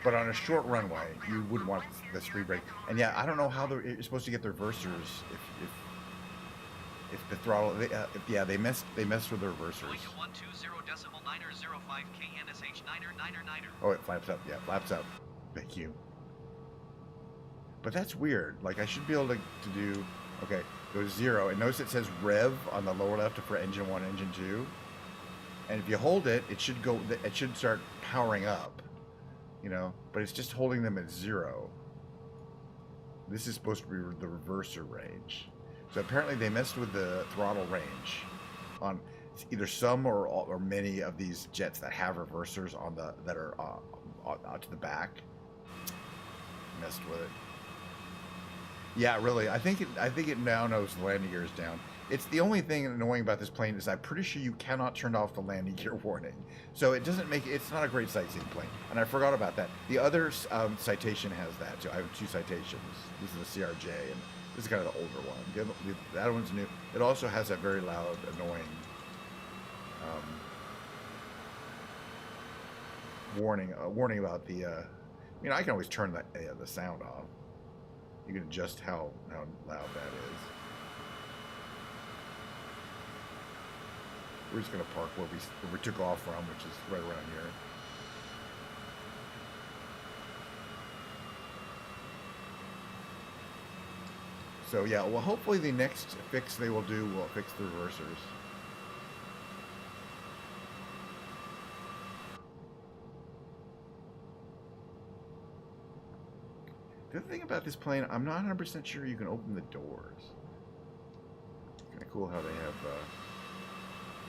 But on a short runway, you would want the speed brake. And yeah, I don't know how you're supposed to get the reversers if the throttle. They messed with the reversers. Going to 120.905 KNSH 9er. Oh, it flaps up. Yeah, flaps up. Thank you. But that's weird. Like, I should be able to do. Okay, go to 0, and notice it says rev on the lower left for engine 1, engine 2. And if you hold it, it should go. It should start powering up. You know, but it's just holding them at 0. This is supposed to be the reverser range. So apparently they messed with the throttle range on either some or many of these jets that have reversers on that are out to the back. Messed with it. Yeah, really. I think it now knows the landing gear is down. It's the only thing annoying about this plane is I'm pretty sure you cannot turn off the landing gear warning. So it doesn't make it's not a great sightseeing plane. And I forgot about that. The other Citation has that too. I have 2 Citations. This is a CRJ, and this is kind of the older one. The other one's new. It also has that very loud, annoying warning about the. I mean, I can always turn the sound off. You can adjust how loud that is. We're just going to park where we took off from, which is right around here. So yeah, well, hopefully the next fix they will do will fix the reversers. The other thing about this plane, I'm not 100% sure you can open the doors. It's kind of cool how they have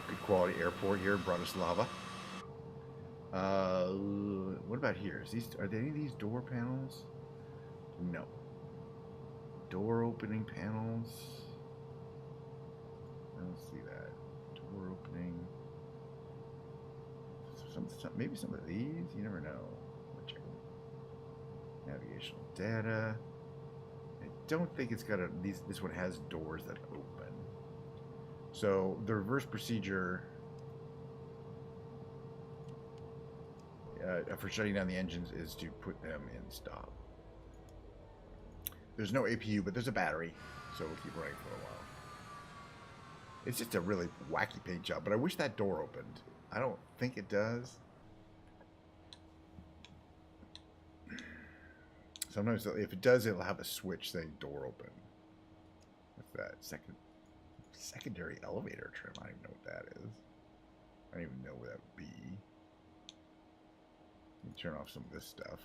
good quality airport here in Bratislava. What about here? Are there any of these door panels? No. Door opening panels. I don't see that. Door opening. Maybe some of these. You never know. Check them. Navigational data. I don't think it's got this one has doors that open. So the reverse procedure for shutting down the engines is to put them in stop. There's no APU, but there's a battery, so we'll keep running for a while. It's just a really wacky paint job, but I wish that door opened. I don't think it does. Sometimes if it does, it'll have a switch saying door open. What's that? Secondary elevator trim. I don't even know what that is. I don't even know what that would be. Let me turn off some of this stuff.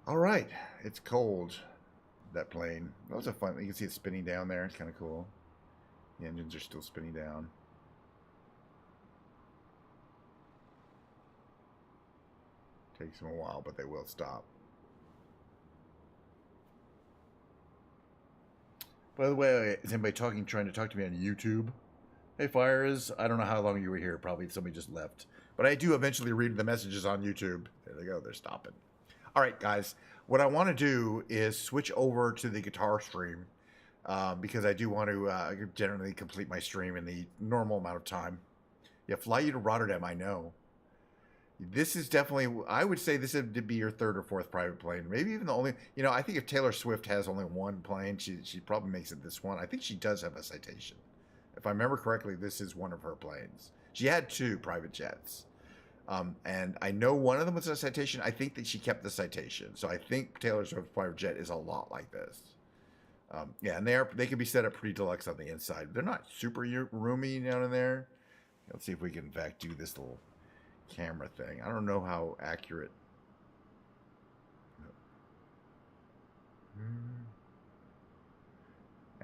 All right, it's cold. That plane. That was a fun. You can see it spinning down there. It's kind of cool. The engines are still spinning down. Takes them a while, but they will stop. By the way, is anybody trying to talk to me on YouTube? Hey, Fires. I don't know how long you were here. Probably somebody just left. But I do eventually read the messages on YouTube. There they go. They're stopping. All right, guys. What I want to do is switch over to the guitar stream because I do want to generally complete my stream in the normal amount of time. Yeah, fly you to Rotterdam, I know. This is definitely, I would say this would be your 3rd or 4th private plane. Maybe even the only, I think if Taylor Swift has only one plane, she probably makes it this one. I think she does have a Citation. If I remember correctly, this is one of her planes. She had 2 private jets. And I know one of them was a Citation. I think that she kept the Citation. So I think Taylor Swift's private jet is a lot like this. Yeah, and they can be set up pretty deluxe on the inside. They're not super roomy down in there. Let's see if we can in fact do this little camera thing. I don't know how accurate.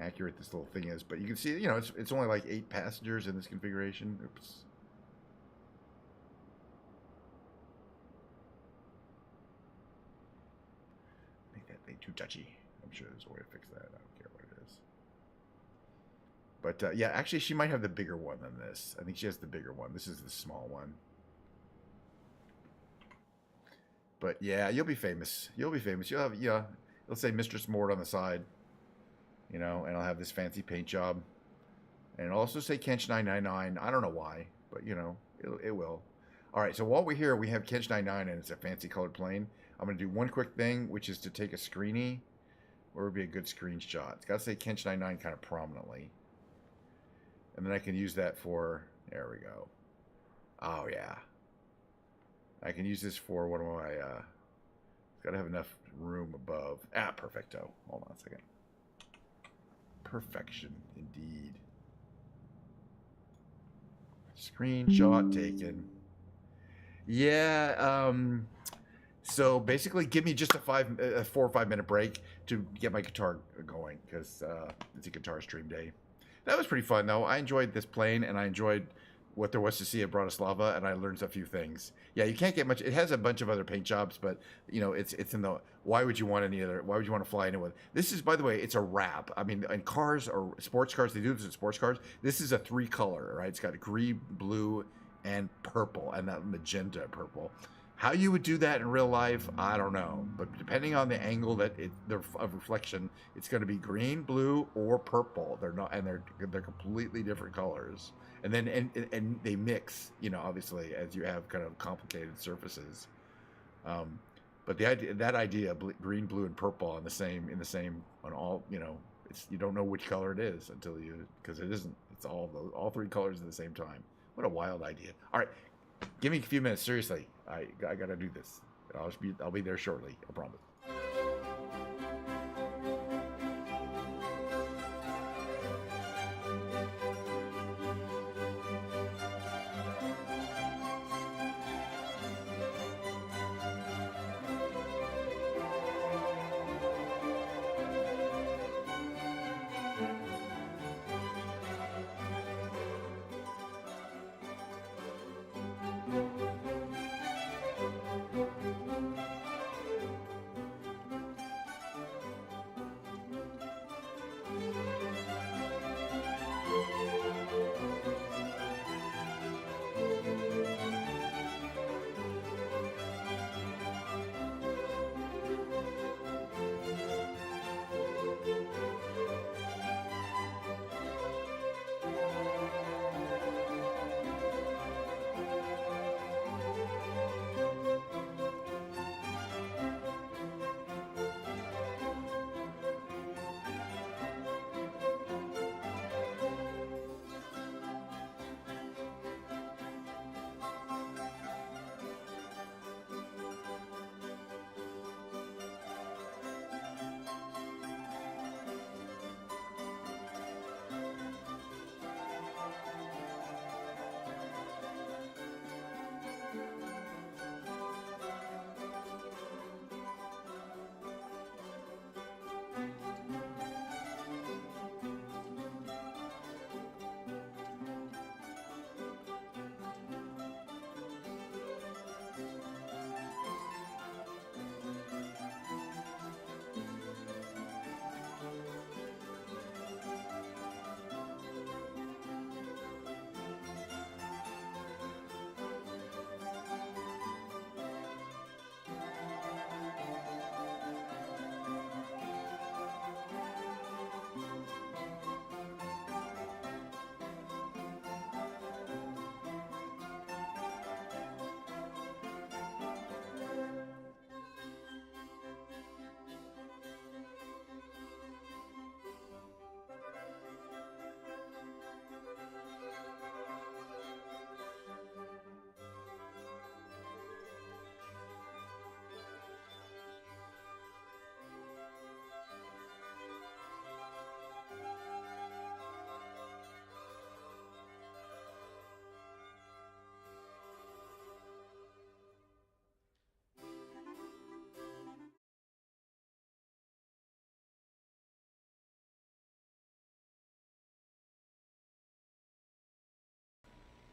accurate this little thing is. But you can see, you know, it's only like 8 passengers in this configuration. Oops. Make that thing too touchy. I'm sure there's a way to fix that. I don't care what it is. But yeah, actually, she might have the bigger one than this. I think she has the bigger one. This is the small one. But yeah, you'll be famous. You'll be famous. You'll have, yeah, it'll say Mistress Mort on the side, you know, and I'll have this fancy paint job. And it'll also say Kench 999. I don't know why, but you know, it will. All right, so while we're here, we have Kench 99 and it's a fancy colored plane. I'm going to do one quick thing, which is to take a screeny. Where would be a good screenshot? It's got to say Kench 99 kind of prominently. And then I can use that for, there we go. Oh, yeah. I can use this for one of my, got to have enough room above. Ah, perfecto. Hold on a second. Perfection, indeed. Screenshot taken. Yeah, so basically give me just a 4 or 5 minute break to get my guitar going, because it's a guitar stream day. That was pretty fun, though. I enjoyed this plane, and I enjoyed what there was to see at Bratislava, and I learned a few things. Yeah, you can't get much. It has a bunch of other paint jobs, but you know, it's in the. Why would you want any other? Why would you want to fly anyone? This is, by the way, it's a wrap. I mean, in cars or sports cars, they do this in sports cars. This is a 3-color, right? It's got green, blue, and purple, and that magenta purple. How you would do that in real life, I don't know. But depending on the angle that of reflection, it's going to be green, blue, or purple. They're not, and they're completely different colors. And then and they mix, you know, obviously as you have kind of complicated surfaces. But that idea, green, blue, and purple in the same on all, you know, you don't know which color it is until because it isn't. It's all 3 colors at the same time. What a wild idea! All right, give me a few minutes. Seriously, I gotta do this. I'll be there shortly. I promise.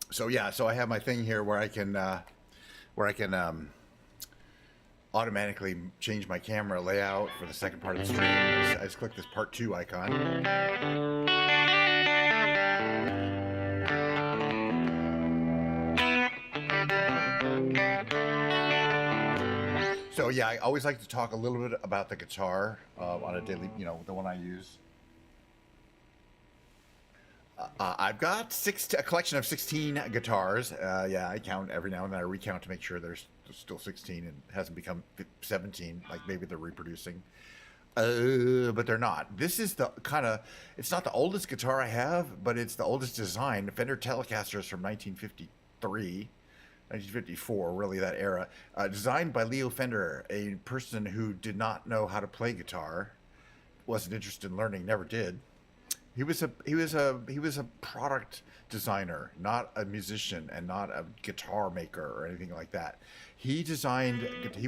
So yeah, so I have my thing here where I can automatically change my camera layout for the second part of the stream. I just click this part 2 icon. So yeah, I always like to talk a little bit about the guitar on a daily, you know, the one I use. I've got a collection of 16 guitars. Yeah, I count every now and then. I recount to make sure there's still 16 and hasn't become 17, like maybe they're reproducing. But they're not. This is the it's not the oldest guitar I have, but it's the oldest design. Fender Telecasters from 1953. 1954, really that era, designed by Leo Fender, a person who did not know how to play guitar, wasn't interested in learning, never did. He was a product designer, not a musician and not a guitar maker or anything like that. He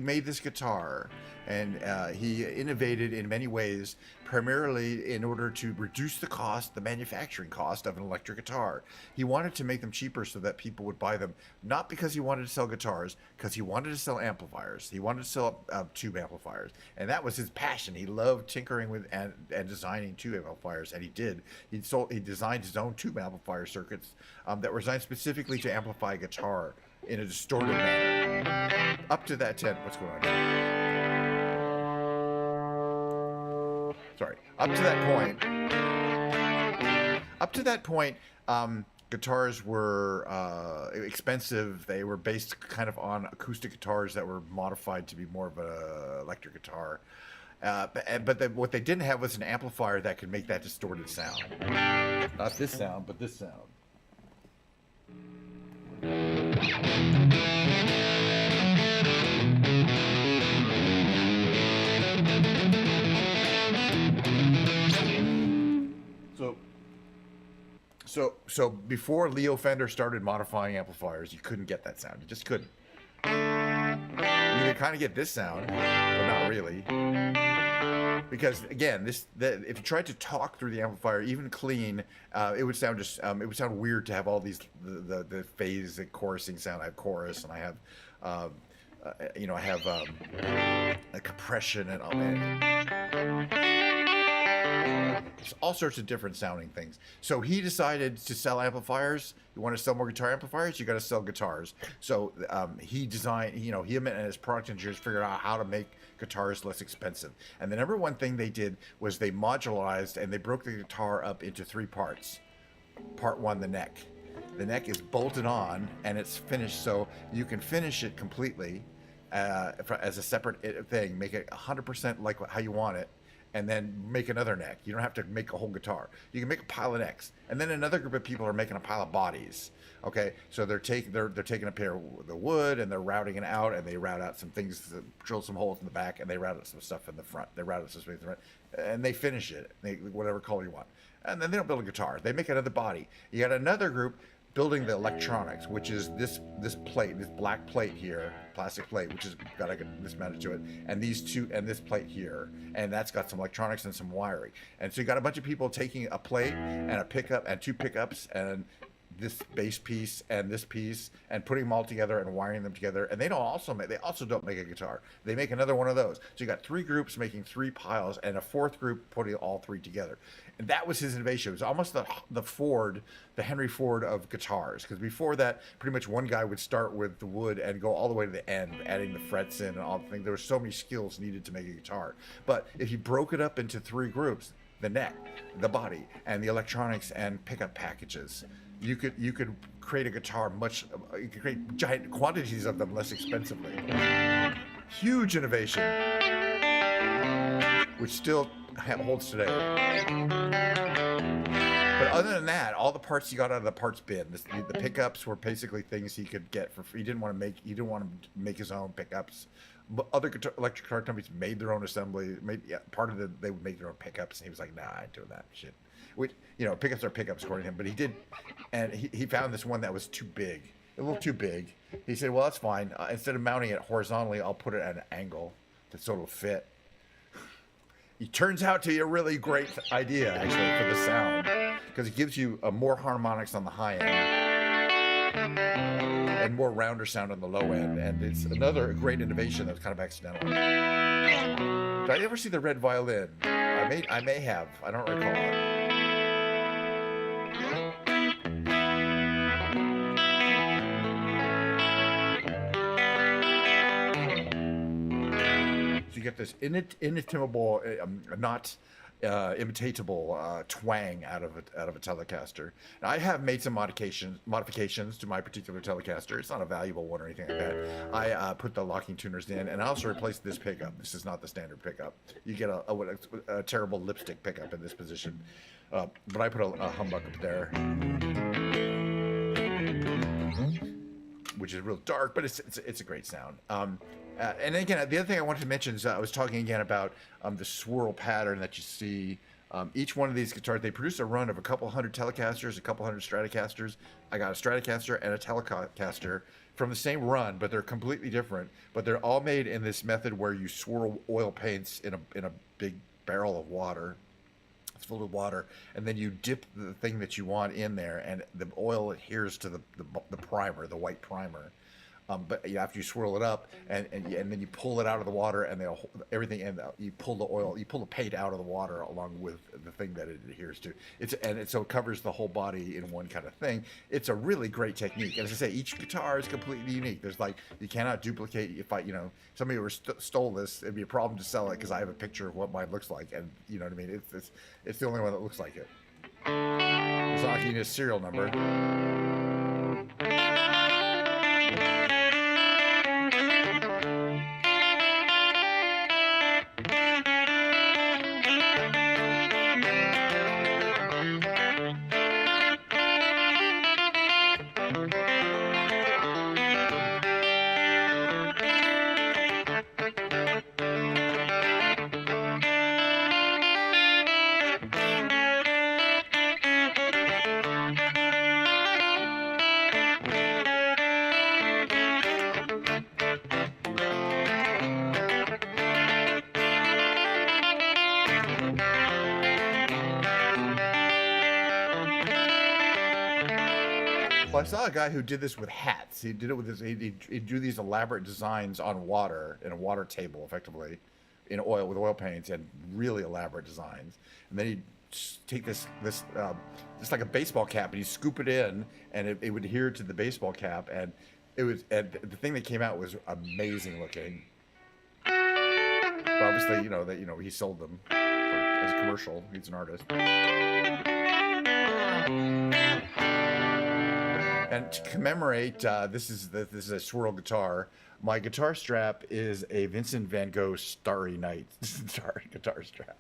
made this guitar, and he innovated in many ways, primarily in order to reduce the manufacturing cost of an electric guitar. He wanted to make them cheaper so that people would buy them, not because he wanted to sell guitars, because he wanted to sell amplifiers. He wanted to sell tube amplifiers, and that was his passion. He loved tinkering with and designing tube amplifiers, and he did. He designed his own tube amplifier circuits that were designed specifically to amplify guitar in a distorted manner. Up to that 10, what's going on here? Sorry. Up to that point, guitars were expensive. They were based kind of on acoustic guitars that were modified to be more of an electric guitar. What they didn't have was an amplifier that could make that distorted sound. Not this sound, but this sound. So before Leo Fender started modifying amplifiers, you couldn't get that sound. You just couldn't. You could kind of get this sound, but not really. Because again, if you tried to talk through the amplifier, even clean, it would sound weird to have all these the phase, the chorusing sound. I have chorus, and I have a compression and all that. There's all sorts of different sounding things. So he decided to sell amplifiers. You want to sell more guitar amplifiers, you got to sell guitars. So he designed, him and his product engineers figured out how to make guitars less expensive. And the number one thing they did was they modularized and they broke the guitar up into 3 parts. Part 1, the neck. The neck is bolted on and it's finished, so you can finish it completely as a separate thing. Make it 100% like how you want it. And then make another neck. You don't have to make a whole guitar. You can make a pile of necks, and then another group of people are making a pile of bodies. Okay, so they're taking a pair of the wood and they're routing it out, and they route out some things, drill some holes in the back, and they route out some stuff in the front. They route out some space in the front, and they finish it, whatever color you want. And then they don't build a guitar. They make another body. You got another group building the electronics, which is this plate, this black plate here, plastic plate, which has got this mounted to it, and these two, and this plate here, and that's got some electronics and some wiring. And so you got a bunch of people taking a plate and a pickup and 2 pickups and this bass piece and this piece and putting them all together and wiring them together. And they also don't make a guitar. They make another one of those. So you got 3 groups making 3 piles and a 4th group putting all 3 together. And that was his innovation. It was almost the Henry Ford of guitars. Because before that, pretty much one guy would start with the wood and go all the way to the end, adding the frets in and all the things. There were so many skills needed to make a guitar. But if you broke it up into 3 groups, the neck, the body, and the electronics and pickup packages, you could create a guitar you could create giant quantities of them less expensively. Huge innovation, which still holds today. But other than that, all the parts you got out of the parts bin. The pickups were basically things he could get for free. He didn't want to make his own pickups. But other electric guitar companies made their own assembly. They would make their own pickups, and he was like, "Nah, I ain't doing that shit." Which, pickups are pickups according to him, but he did, and he found this one that was too big, a little too big. He said, "Well, that's fine. Instead of mounting it horizontally, I'll put it at an angle so it'll fit." It turns out to be a really great idea, actually, for the sound, because it gives you more harmonics on the high end. and more rounder sound on the low end. And it's another great innovation that's kind of accidental. Did I ever see the red violin? I may have. I don't recall it. You get this inimitable, not imitatable twang out of a Telecaster. Now, I have made some modifications to my particular Telecaster. It's not a valuable one or anything like that. I put the locking tuners in, and I also replaced this pickup. This is not the standard pickup. You get a terrible lipstick pickup in this position, but I put a humbuck up there, which is real dark, but it's a great sound. And again, the other thing I wanted to mention is I was talking again about the swirl pattern that you see. Each one of these guitars, they produce a run of a couple hundred Telecasters, a couple hundred Stratocasters. I got a Stratocaster and a Telecaster from the same run, but they're completely different. But they're all made in this method where you swirl oil paints in a big barrel of water. It's filled with water, and then you dip the thing that you want in there, and the oil adheres to the primer, the white primer. But after you swirl it up, and then you pull it out of the water, and everything, and you pull the paint out of the water along with the thing that it adheres to. So it covers the whole body in one kind of thing. It's a really great technique, and as I say, each guitar is completely unique. There's you cannot duplicate. If somebody stole this, it'd be a problem to sell it because I have a picture of what mine looks like, and you know what I mean. It's the only one that looks like it. So I can use a serial number. Well, I saw a guy who did this with hats. He did it with his. He'd do these elaborate designs on water in a water table, effectively, in oil with oil paints and really elaborate designs. And then he'd take this like a baseball cap, and he'd scoop it in, and it would adhere to the baseball cap, and the thing that came out was amazing looking. But obviously, he sold them as a commercial. He's an artist. And to commemorate, this is a swirl guitar. My guitar strap is a Vincent van Gogh Starry Night guitar strap.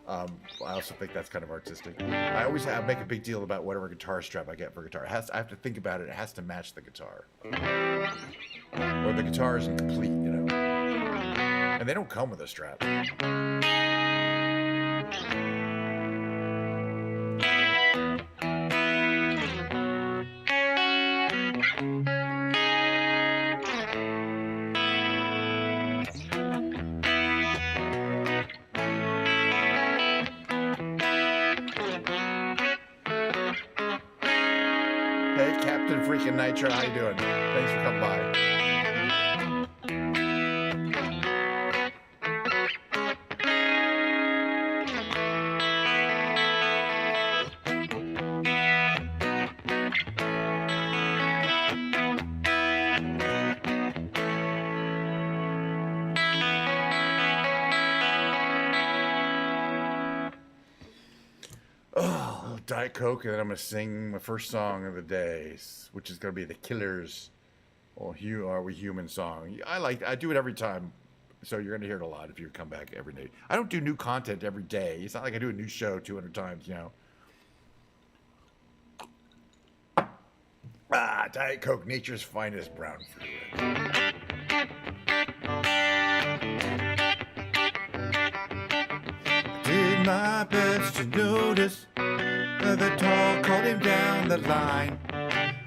I also think that's kind of artistic. I always make a big deal about whatever guitar strap I get for guitar. I have to think about it. It has to match the guitar. Or the guitar isn't complete, And they don't come with a strap. Hey, Captain freaking Nitro, how you doing? Thanks for coming by. Diet Coke, and then I'm going to sing my first song of the day, which is going to be The Killers' Are We Human song. I do it every time, so you're going to hear it a lot if you come back every day. I don't do new content every day. It's not like I do a new show 200 times, Diet Coke, nature's finest brown fluid. Did my best to notice the tall called him down the line,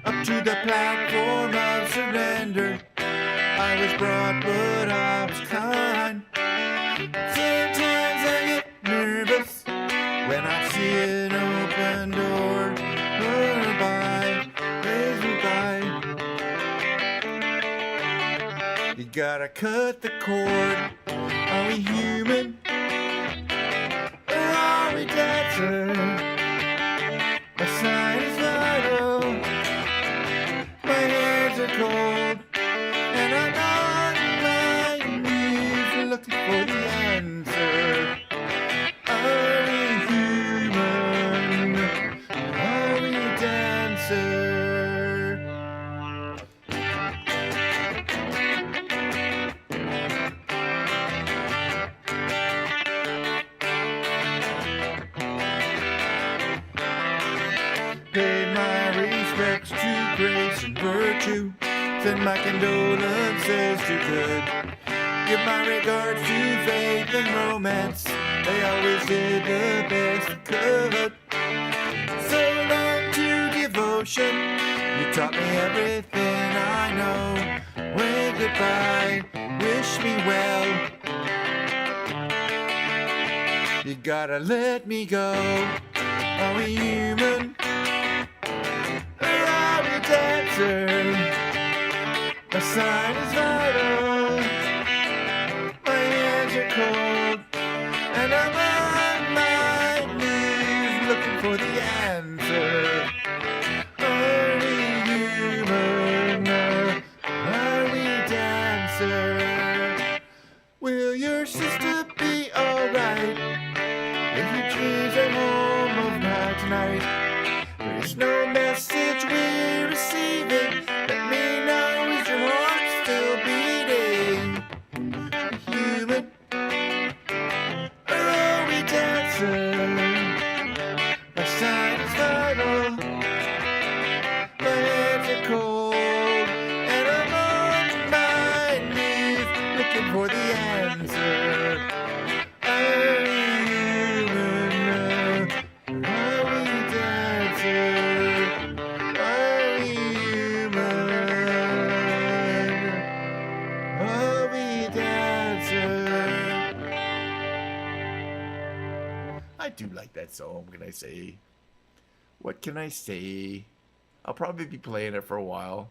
up to the platform of surrender. I was broad, but I was kind. Sometimes I get nervous when I see an open door by. There's a guy gotta cut the cord. Are we human? Or are we dancer? My sign is vital. My hands are cold. And I'm on my knees looking for the answer. Are we human? Are we dancer? Pay my respects to grace and virtue. Send my condolences to good. Give my regards to faith and romance. They always did the best they could. So long to devotion. You taught me everything I know. Wave goodbye. Wish me well. You gotta let me go. Are we human? Or are we dancer? My sign is vital. My hands are cold. And I'm on my knees looking for the answer. Are we human? Are we dancer? Will your sister be alright? If your dreams are home of night tonight, there's no message we're receiving. Let me know, is your heart still beating? Human, or are we dancing? My sign is vital. My hands are cold, and I'm on my knees looking for the answer. Are we human? Are we dancer? Are we human? Are we dancer? I do like that song. What can I say? What can I say? I'll probably be playing it for a while.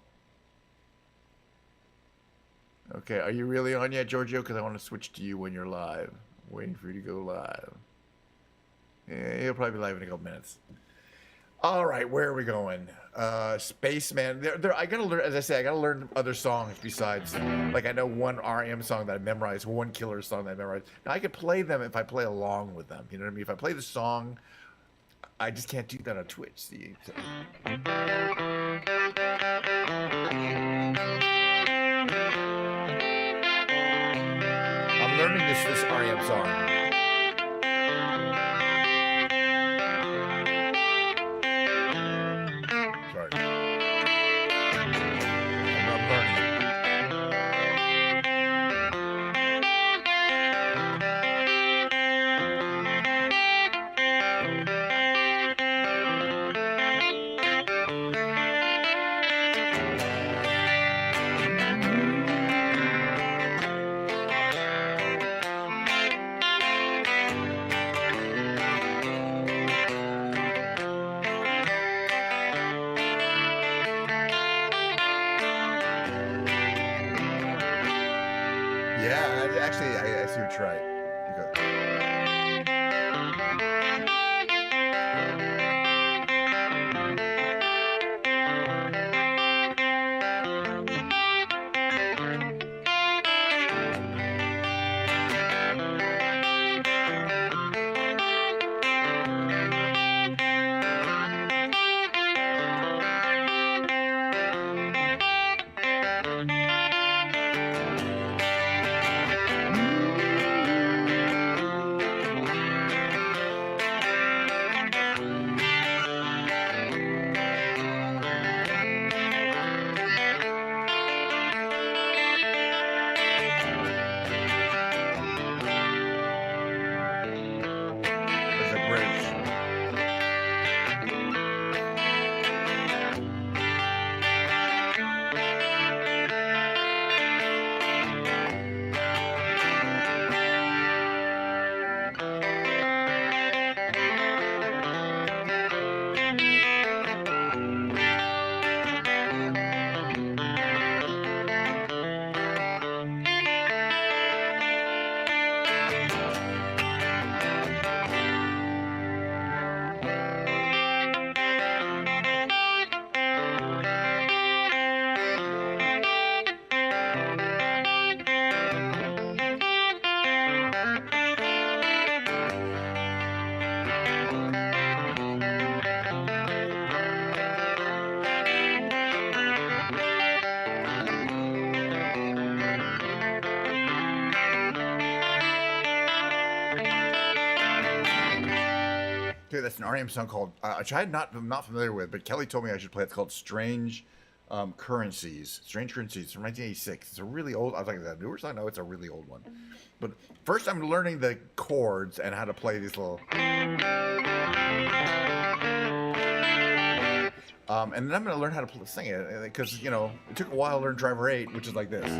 Okay, are you really on yet, Giorgio? Because I want to switch to you when you're live. Waiting for you to go live. Yeah, he'll probably be live in a couple minutes. All right, where are we going? Spaceman. I gotta learn. As I say, I gotta learn other songs besides. Like I know one REM song that I memorized, one Killer song that I memorized. Now I could play them if I play along with them. You know what I mean? If I play the song, I just can't do that on Twitch. See. So. I'm learning this REM song. Sorry. I'm learning it. Yeah, actually, I see what you're right. Okay, that's an REM song called, which I'm not familiar with, but Kelly told me I should play. It's called Strange Currencies. Strange Currencies from 1986. It's a really old, I was like, is that a newer song? No, it's a really old one. But first I'm learning the chords and how to play these little... and then I'm going to learn how to sing it, because, you know, it took a while to learn Driver 8, which is like this.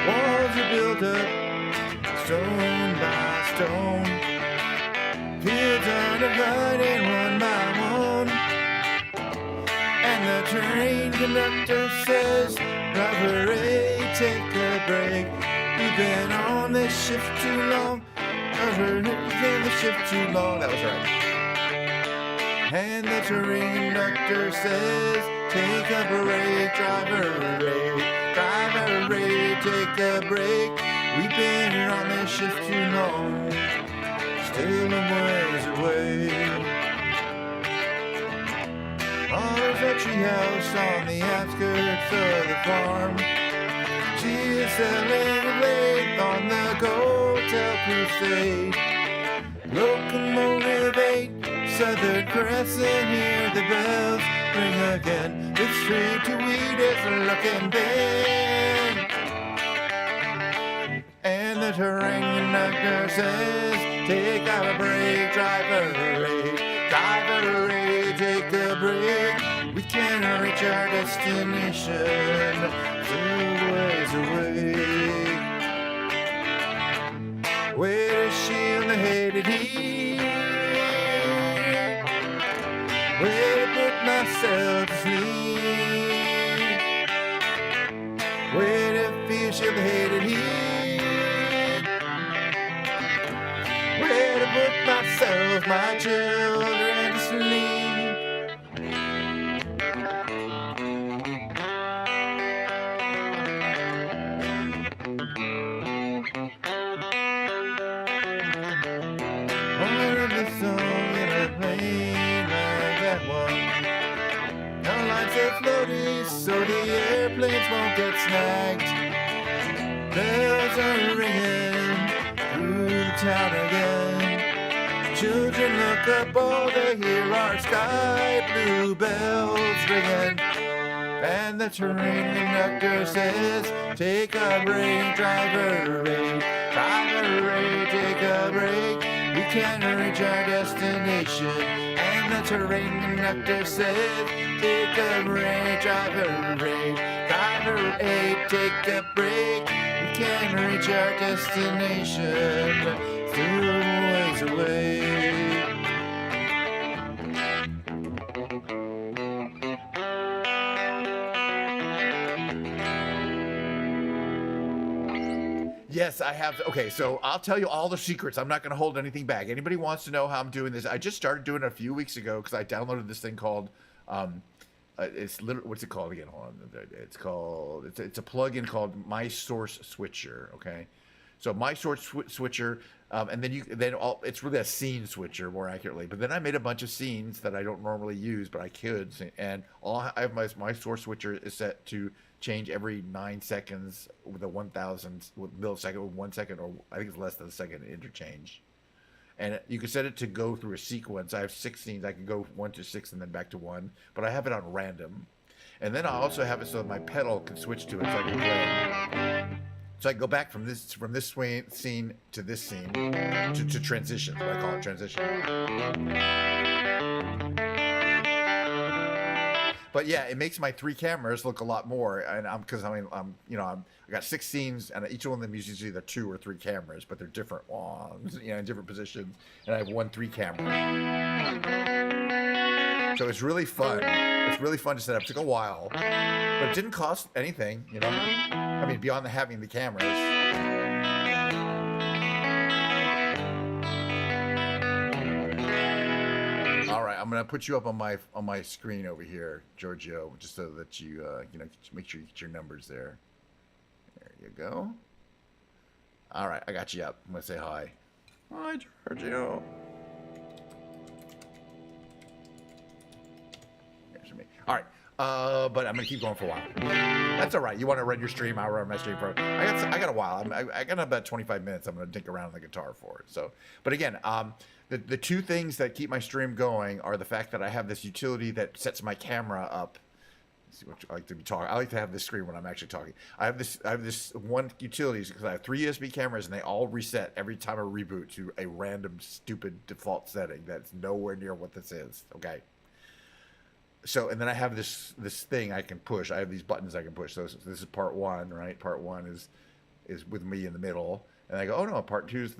Walls are built up, stone by stone. Fields are divided one by one. And the train conductor says, Driver 8, take a break. We've been on this shift too long. Driver 8, the shift too long. That was right. And the train conductor says, take a break, Driver 8. Driver 8, take a break. We've been on this shift too long. Still a ways away. Oh, there's a treehouse on the outskirts of the farm. She is selling a lathe on the Go-Tel Crusade. Locomotive 8, Southern Crescent, hear the bells ring again. This train to Weed is looking big. And the train conductor says, take a break, Driver 8. Driver 8, take a break. We can't reach our destination, still ways away. Way to shield the hated heat. Way to put myself to sleep. Way to feel shield the hated heat. Way to put myself, my children to sleep. Floaties so the airplanes won't get snagged. Bells are ringing through the town again. Children look up, all they hear are sky blue bells ringing. And the train conductor says, take a break, Driver 8. Driver 8, take a break. We can't reach our destination. And the train conductor says, take a break, Driver 8. Driver 8, take a break. We can't reach our destination. Still a ways away. Yes, I have. Okay, so I'll tell you all the secrets. I'm not going to hold anything back. Anybody wants to know how I'm doing this? I just started doing it a few weeks ago because I downloaded this thing called, it's literally, what's it called again? Hold on. It's called, it's a plugin called My Source Switcher. Okay, so My Source Switcher, and then it's really a scene switcher more accurately. But then I made a bunch of scenes that I don't normally use, but I could, and I have my Source Switcher is set to change every 9 seconds with a 1,000 millisecond with 1 second, or I think it's less than a second interchange. And you can set it to go through a sequence. I have 6 scenes. I can go 1 to 6 and then back to 1, but I have it on random. And then I also have it so that my pedal can switch to it, so I can play. So I go back from this scene to this scene to transitions. What I call it transition. But yeah, it makes my 3 cameras look a lot more, and I got 6 scenes, and each one of them uses either 2 or 3 cameras, but they're different ones, in different positions, and I have 1 3 camera. So it's really fun. It's really fun to set up. It took a while, but it didn't cost anything, I mean, beyond having the cameras. I'm gonna put you up on my screen over here, Giorgio, just so that you make sure you get your numbers there. There you go. All right, I got you up. I'm gonna say hi. Hi, Giorgio. Here's for me. All right. But I'm gonna keep going for a while. That's all right. You want to run your stream? I'll run my stream for. I got a while. I got about 25 minutes. I'm gonna dink around on the guitar for it. So, but again, the two things that keep my stream going are the fact that I have this utility that sets my camera up. Let's see what I like to be talking. I like to have this screen when I'm actually talking. I have this one utility because I have 3 USB cameras and they all reset every time I reboot to a random stupid default setting that's nowhere near what this is. Okay. So, and then I have this thing I can push. I have these buttons I can push. So this is part 1, right? Part 1 is with me in the middle, and I go, oh no, part 2 is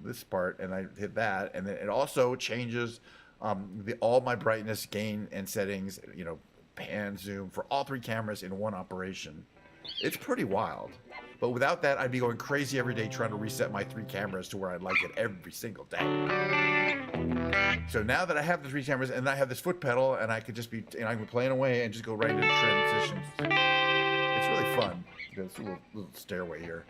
this part, and I hit that, and then it also changes all my brightness, gain, and settings. You know, pan, zoom for all 3 cameras in one operation. It's pretty wild. But without that, I'd be going crazy every day trying to reset my 3 cameras to where I'd like it every single day. So now that I have the 3 cameras and I have this foot pedal and I could just be, I can be playing away and just go right into transitions. It's really fun. There's a little stairway here.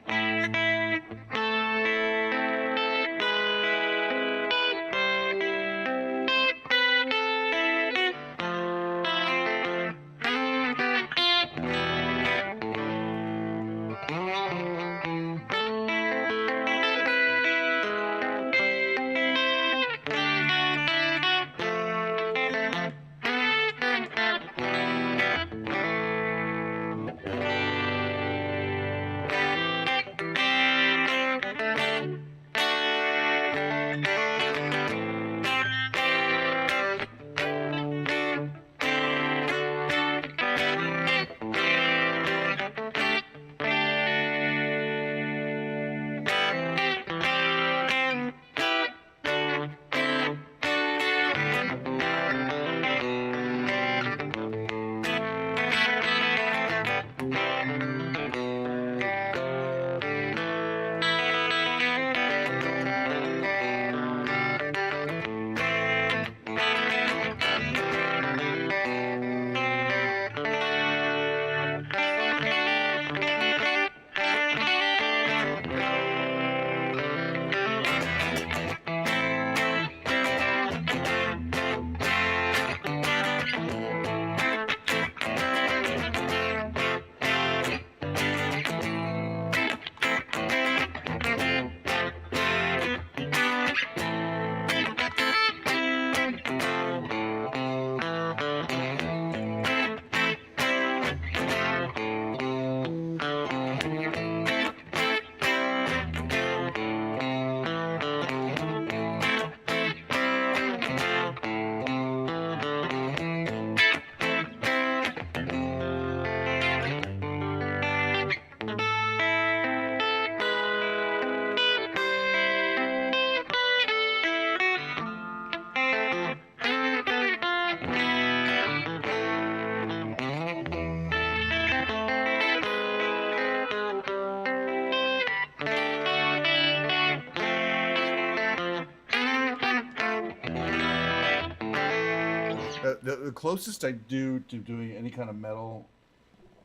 The closest I do to doing any kind of metal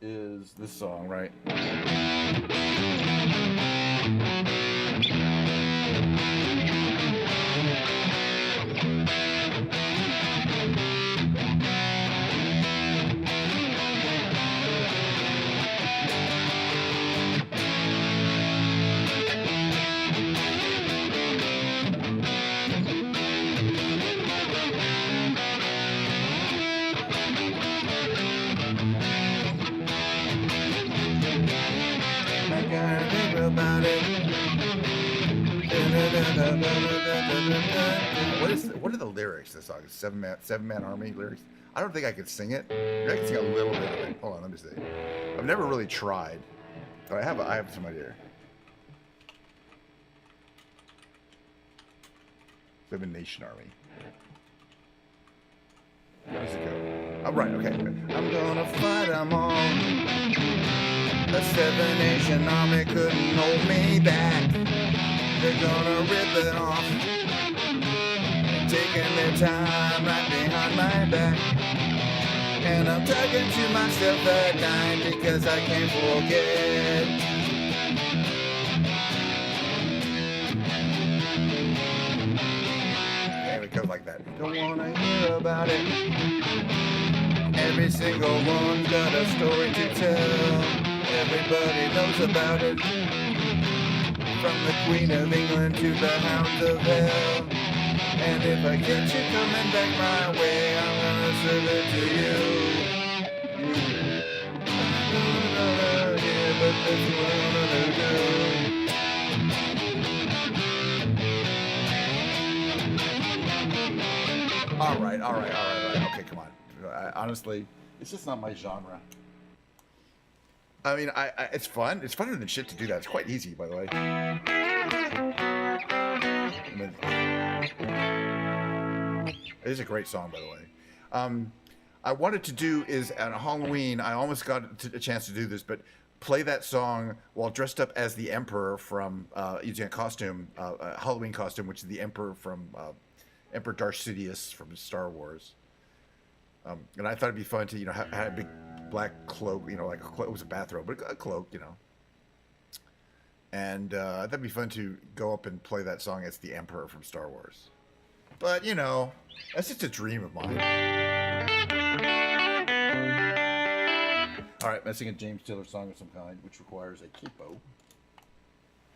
is this song, right? About it. What are the lyrics to this song? Seven Man Army lyrics? I don't think I could sing it. I can sing a little bit of it. Hold on, let me see. I've never really tried, but I have some idea. Seven Nation Army. How does it go? Oh, right, okay. I'm gonna fight them all. The Seven Nation Army couldn't hold me back. They're gonna rip it off, taking their time right behind my back. And I'm talking to myself at night because I can't forget. And it goes like that. Don't wanna hear about it. Every single one's got a story to tell. Everybody knows about it. From the Queen of England to the Hounds of Hell. And if I catch you coming back my way, I'm gonna serve it to you. Yeah, but that's what I'm gonna do. All right. Okay, come on. Honestly, it's just not my genre. I mean, it's fun. It's funner than shit to do that. It's quite easy, by the way. It is a great song, by the way. I wanted to do is on Halloween. I almost got a chance to do this, but play that song while dressed up as the Emperor from using a costume, Halloween costume, which is the Emperor from Emperor Darth Sidious from Star Wars. And I thought it'd be fun to, have a big black cloak, like it was a bathrobe, but a cloak, And that'd be fun to go up and play that song as the Emperor from Star Wars. But, that's just a dream of mine. All right, I'm sing a James Taylor song of some kind, which requires a capo.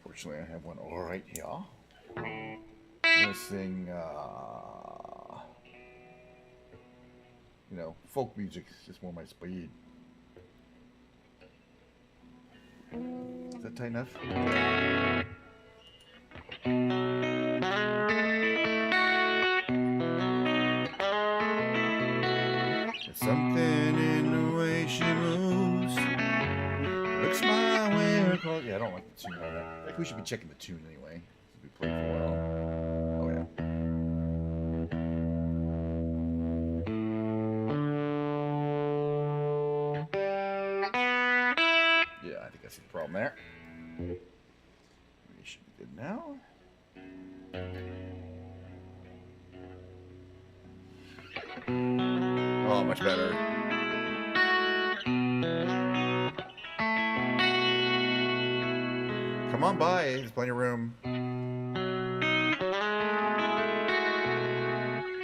Fortunately, I have one all right here. I'm going to sing, folk music is just more my speed. Is that tight enough? There's something in the way she moves. Looks my way. Yeah, I don't like the tune on that. I think we should be checking the tune anyway. We played for a while. Oh yeah. Yeah, I think I see the problem there. We should be good now. Oh, much better. Come on by, there's plenty of room.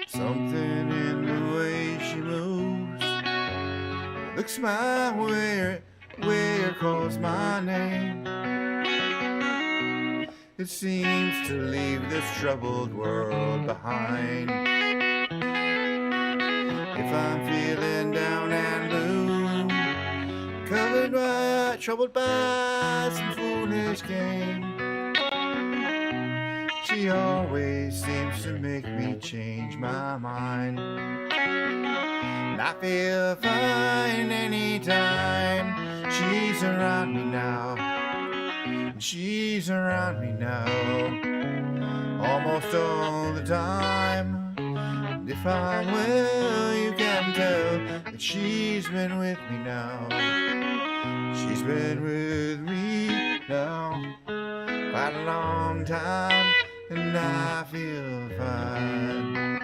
Something in the way she moves looks my way, where calls my name. It seems to leave this troubled world behind. If I'm feeling down and blue, troubled by some foolish game, she always seems to make me change my mind. And I feel fine anytime she's around me now. She's around me now, almost all the time. And if I'm well, you can tell that she's been with me now. She's been with me now quite a long time, and I feel fine.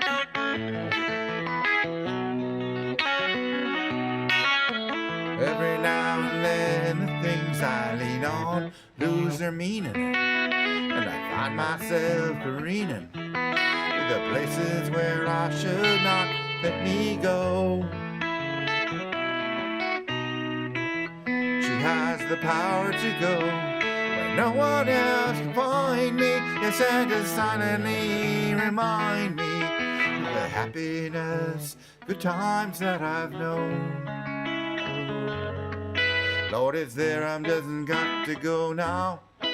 Every now and then the things I lean on lose their meaning, and I find myself careening to the places where I should not let me go. She has the power to go where no one else can find me. Yes, and to silently remind me of the happiness, good times that I've known. Lord, it's there, doesn't got to go now. It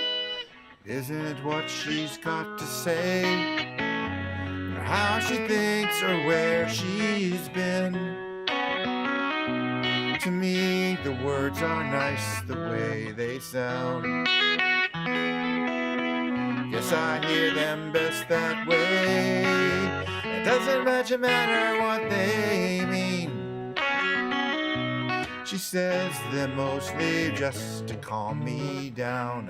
isn't what she's got to say, or how she thinks, or where she's been. To me, the words are nice the way they sound. Guess I hear them best that way. It doesn't much matter what they mean. She says them mostly just to calm me down.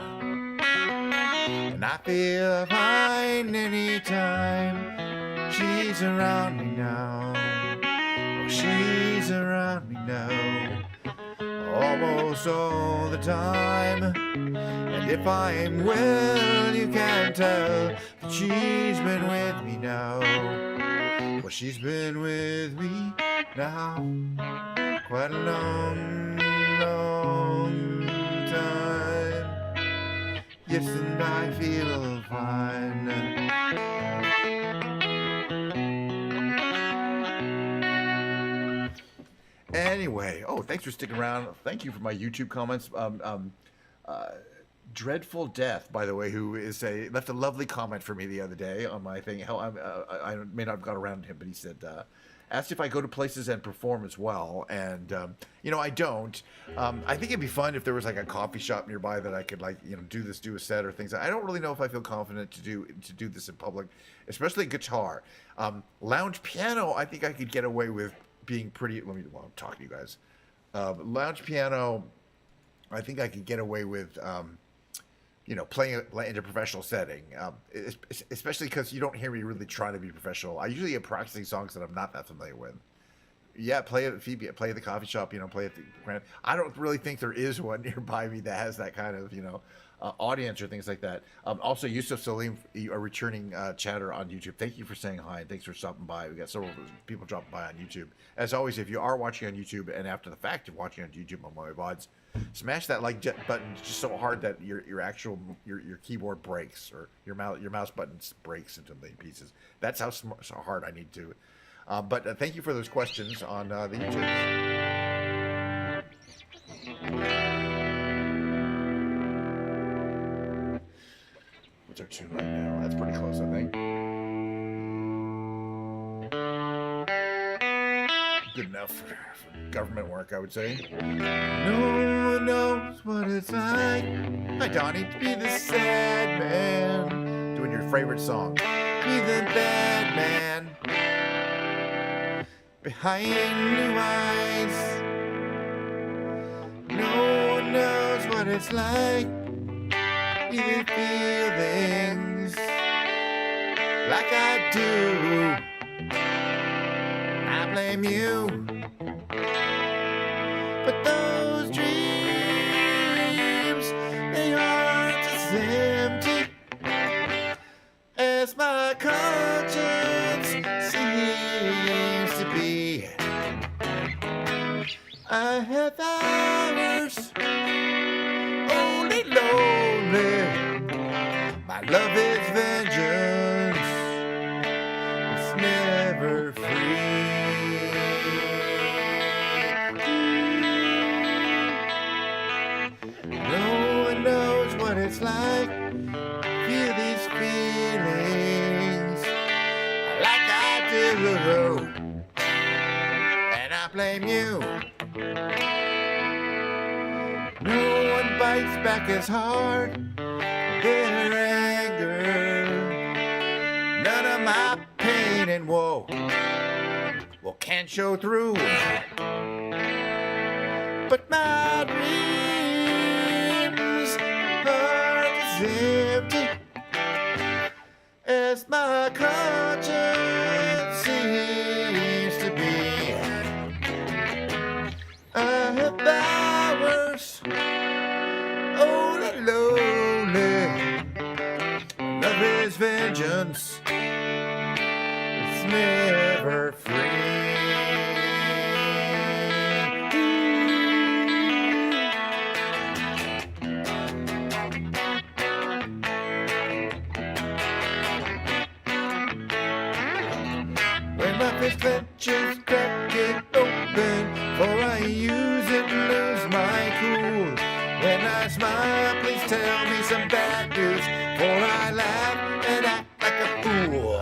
And I feel fine anytime she's around me now. Oh, she's around me now almost all the time. And if I'm well, you can tell that she's been with me now. Well, she's been with me now. quite a long, long time. Yes, and I feel fine. Anyway, oh, thanks for sticking around. Thank you for my YouTube comments. Dreadful Death, by the way, who is left a lovely comment for me the other day on my thing. Hell, I may not have got around to him, but he said, asked if I go to places and perform as well, and I don't. I think it'd be fun if there was like a coffee shop nearby that I could do a set or things. I don't really know if I feel confident to do this in public, especially guitar. Lounge piano, I think I could get away with being pretty. I'm talking to you guys. Lounge piano, I think I could get away with. Playing it in a professional setting, especially because you don't hear me really trying to be professional. I usually am practicing songs that I'm not that familiar with. Yeah, play at Phoebe, play at the coffee shop, play at the Grand. I don't really think there is one nearby me that has that kind of, audience or things like that. Also, Yusuf Salim, a returning chatter on YouTube. Thank you for saying hi, and thanks for stopping by. We got several people dropping by on YouTube. As always, if you are watching on YouTube, and after the fact of watching on YouTube on my VODs, smash that like button just so hard that your keyboard breaks, or your mouse button breaks into a million pieces. That's how hard I need to. But thank you for those questions on the YouTube. What's our tune right now? That's pretty close, I think. Good enough for government work, I would say. No one knows what it's like. Hi, Donnie. To be the sad man. Doing your favorite song. Be the bad man. Behind blue eyes. No one knows what it's like. Be the feelings like I do. I blame you. But those dreams, they aren't as empty as my conscience seems to be. I have hours only lonely. My love is vengeance. It's never free. No one knows what it's like. Feel these feelings like I do. And I blame you. No one bites back as hard. Their anger. None of my pain and woe can show through. But my dreams are as empty as my conscience seems to be. I have hours only lonely. Love is vengeance. It's never free. Fist clenches, crack it open, for I use it and lose my cool. When I smile, please tell me some bad news, for I laugh and act like a fool.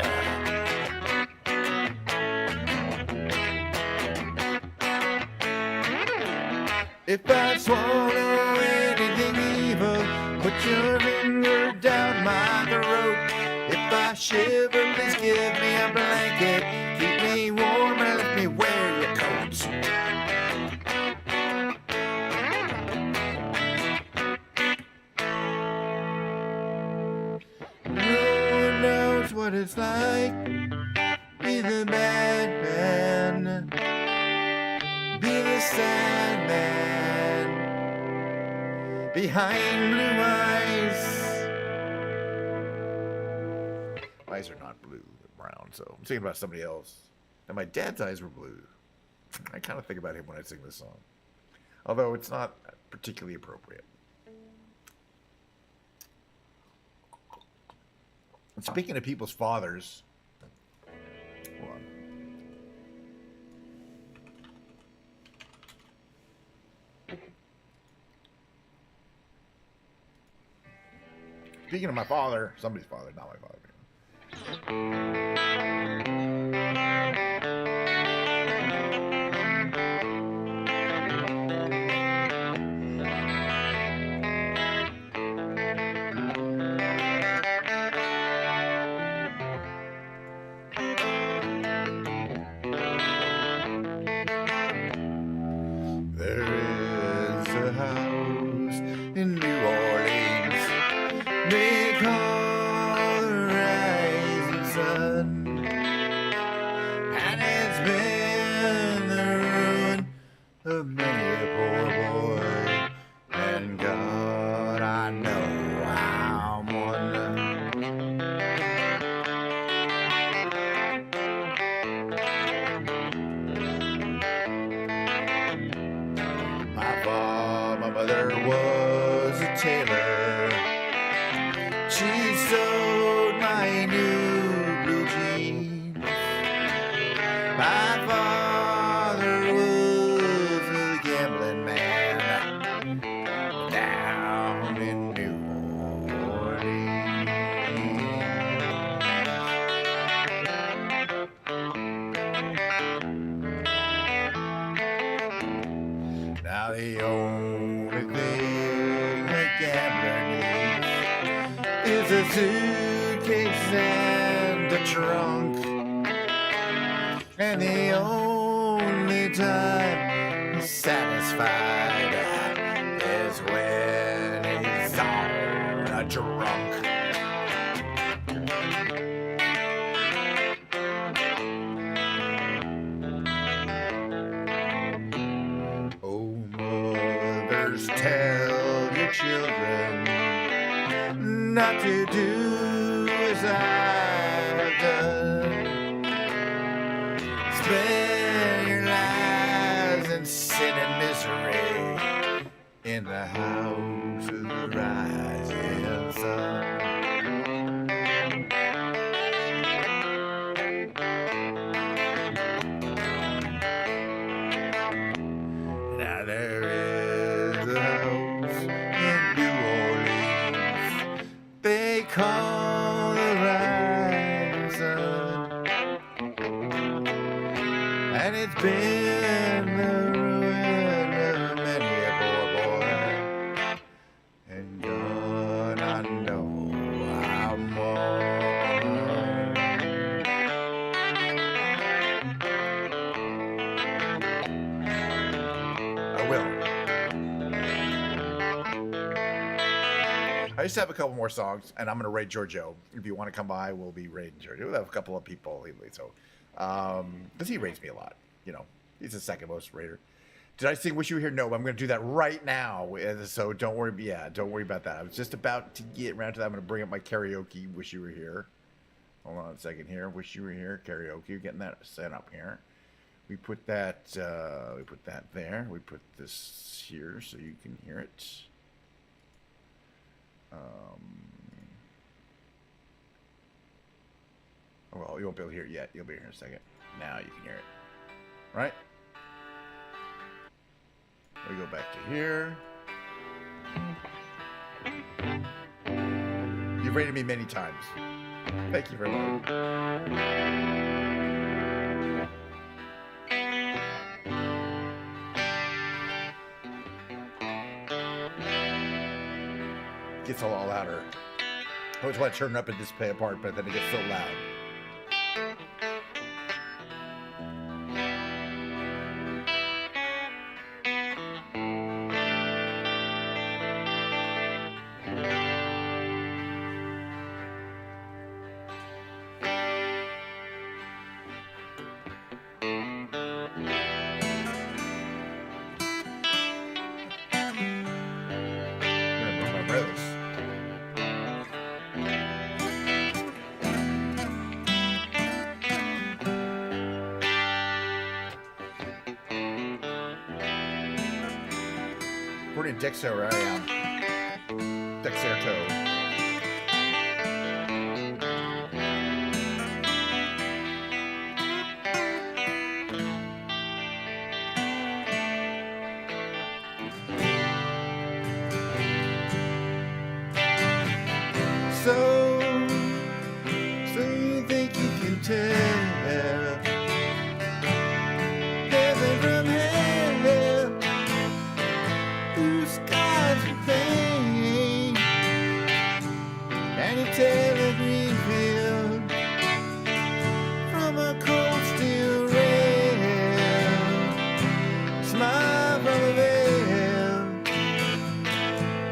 If I swallow anything evil, put your finger down my throat. If I shiver, please give me a blanket. Keep me warm and let me wear your coats. No one knows what it's like. Be the bad man. Be the sad man. Behind blue eyes. Eyes are not blue, they're brown, so I'm thinking about somebody else. And my dad's eyes were blue. I kind of think about him when I sing this song, although it's not particularly appropriate. And speaking of people's fathers, hold on. Speaking of my father, somebody's father, not my father. There is a house in New Orleans they call the rising sun, and it's been the ruin of many a poor boy. And God, I know I'm one. My mother was a tailor. She sewed my new blue jeans. My father was a gambling man down in New Orleans. Now the only thing a gambler needs is a suitcase and a trunk. And the only time he's satisfied is when he's on a drunk. Oh, mothers, tell your children not to do as I've done. Spend your lives in sin and misery in the house of the rising sun. Now there is a house in New Orleans they call the rising sun, and it's been the ruin of many a poor boy. And God, I know I'm one. I will. I just have a couple more songs, and I'm going to raid Giorgio. If you want to come by, we'll be raiding Giorgio. We'll have a couple of people lately, so because he raids me a lot. You know, he's the second most raider. Did I sing "Wish You Were Here"? No, but I'm going to do that right now. So don't worry. Yeah, don't worry about that. I was just about to get around to that. I'm going to bring up my karaoke. "Wish You Were Here." Hold on a second here. "Wish You Were Here" karaoke. Getting that set up here. We put that. We put that there. We put this here so you can hear it. Well, you won't be able to hear it yet. You'll be here in a second. Now you can hear it. Right? We go back to here. You've rated me many times. Thank you very much. Gets a lot louder. I always want to turn it up and just play apart, but then it gets so loud. Remember my brothers. According to Dexter, I am. Dexerto. So you think you can tell heaven from hell, blue skies and pain, and you tell a green field from a cold steel rail, smile from a veil.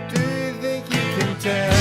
Do you think you can tell?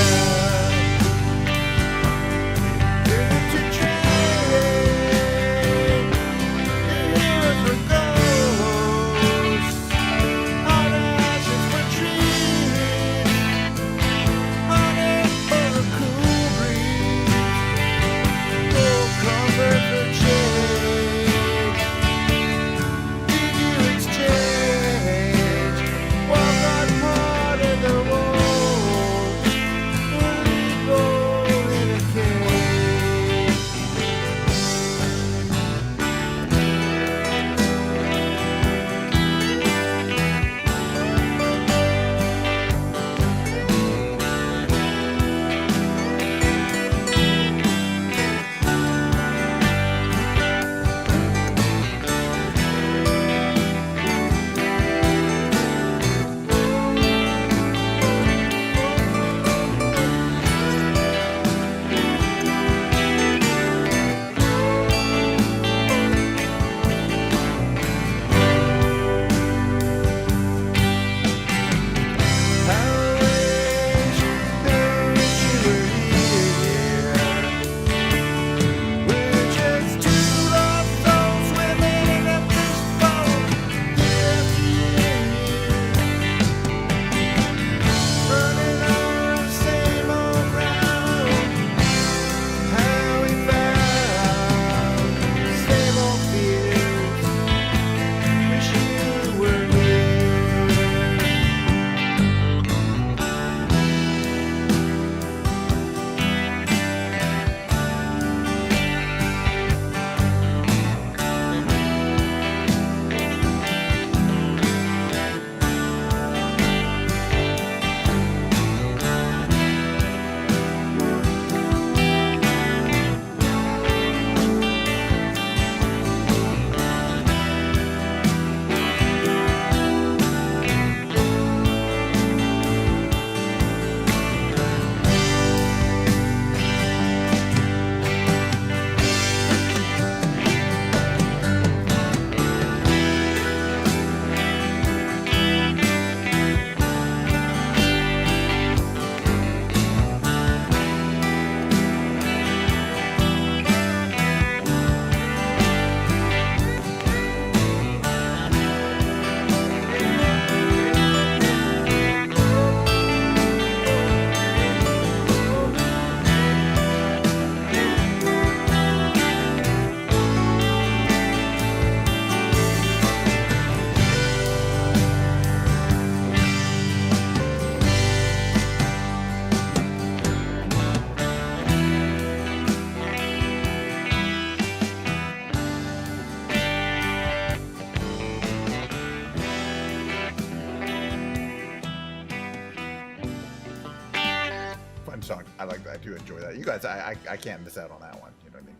Song. I like that. I do enjoy that. You guys, I can't miss out on that one. You know what I mean?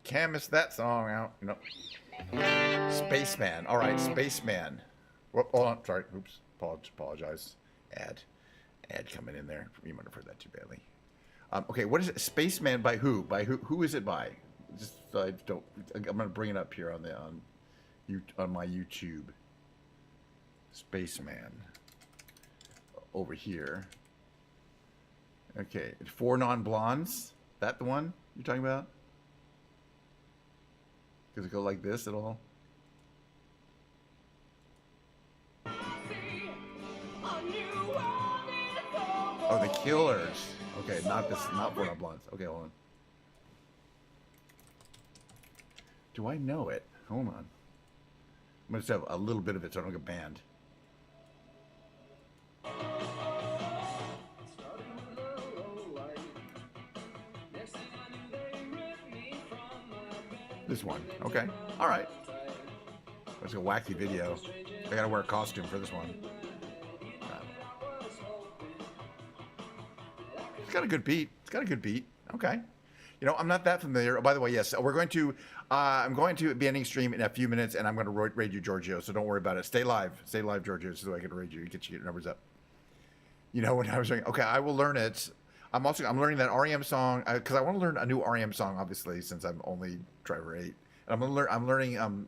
Can't miss that song out. You know. Spaceman. All right, Spaceman. Well, hold on. Sorry. Oops. Apologize. Ad coming in there. You might have heard that too badly. Okay, what is it? Spaceman by who? By who? Who is it by? Just so I don't. I'm gonna bring it up here on my YouTube. Spaceman. Over here. Okay, 4 Non-Blondes. That the one you're talking about? Does it go like this at all? Oh, The Killers. Okay, not this, not 4 Non-Blondes. Okay, hold on. Do I know it? Hold on. I'm gonna just have a little bit of it so I don't get banned. This one. Okay. All right. That's a wacky video. I gotta wear a costume for this one. It's got a good beat. It's got a good beat. Okay. You know, I'm not that familiar. Oh, by the way, yes, we're going to. I'm going to be ending stream in a few minutes, and I'm going to raid you, Giorgio. So don't worry about it. Stay live, Giorgio, so I can raid you. Get your numbers up. You know, when I was saying, okay, I will learn it. I'm learning that REM song because I want to learn a new REM song, obviously, since I'm only driver 8. And I'm learning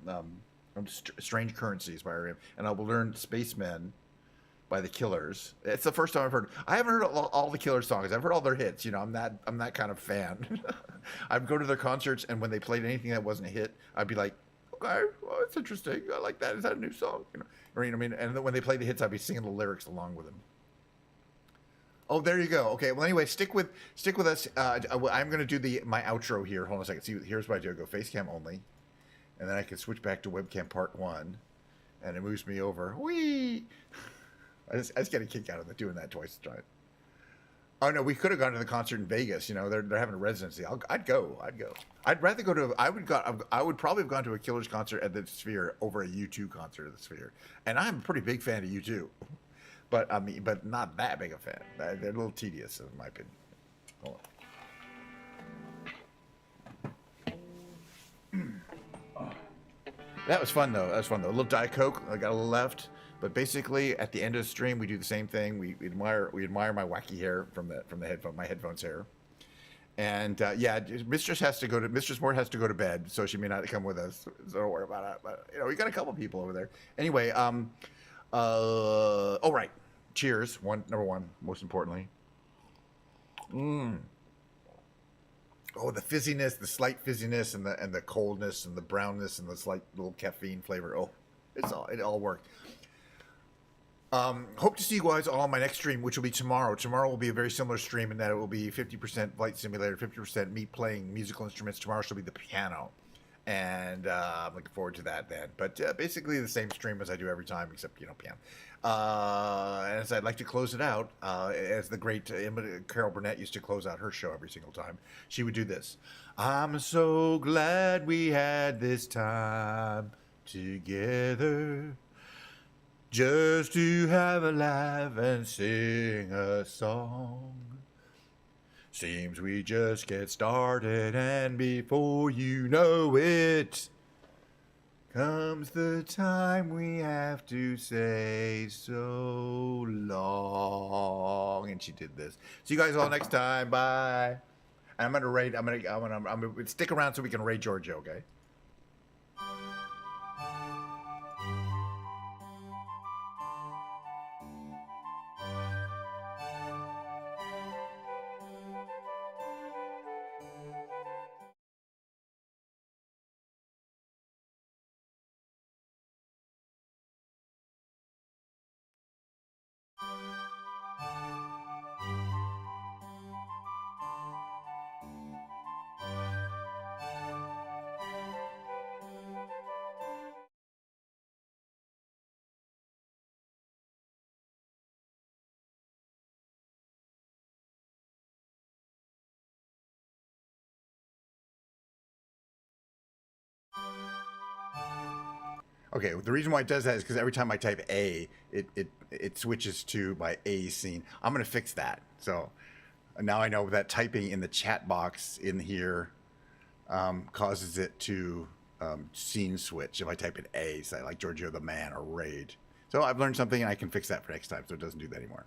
Strange Currencies by REM, and I will learn Spacemen by the Killers. It's the first time I've heard. I haven't heard all the Killers songs. I've heard all their hits. You know, I'm that kind of fan. I'd go to their concerts, and when they played anything that wasn't a hit, I'd be like, okay, well, it's interesting. I like that. Is that a new song? You know, or, you know, I mean, and then when they played the hits, I'd be singing the lyrics along with them. Oh, there you go. Okay. Well, anyway, stick with us. I'm going to do my outro here. Hold on a second. See, here's what I do. I go face cam only, and then I can switch back to webcam part 1, and it moves me over. Whee! I just get a kick out of doing that twice. Oh no, we could have gone to the concert in Vegas. You know, they're having a residency. I'd go. I'd rather go to. I would probably have gone to a Killers concert at the Sphere over a U2 concert at the Sphere. And I'm a pretty big fan of U2, but I mean, but not that big a fan. They're a little tedious, in my opinion. Hold on. That was fun though. A little Diet Coke. I got a little left. But basically, at the end of the stream, we do the same thing. We admire my wacky hair from my headphones hair, and yeah, Mistress Moore has to go to bed, so she may not come with us. So don't worry about it. But you know, we got a couple people over there. Anyway, oh right, cheers. Number one, most importantly. Oh, the fizziness, the slight fizziness, and the coldness, and the brownness, and the slight little caffeine flavor. Oh, it all worked. Hope to see you guys all on my next stream, which will be tomorrow. Tomorrow will be a very similar stream in that it will be 50% Flight Simulator, 50% me playing musical instruments. Tomorrow shall be the piano, and I'm looking forward to that then. But basically the same stream as I do every time, except piano. And as I'd like to close it out, as the great Carol Burnett used to close out her show every single time, she would do this: "I'm so glad we had this time together, just to have a laugh and sing a song. Seems we just get started, and before you know it, comes the time we have to say so long." And she did this. See you guys all next time. Bye. And I'm gonna stick around so we can raid Giorgio, okay? Okay, the reason why it does that is because every time I type A, it switches to my A scene. I'm going to fix that. So now I know that typing in the chat box in here causes it to scene switch if I type in A, say like Giorgio the Man or Raid. So I've learned something, and I can fix that for next time so it doesn't do that anymore.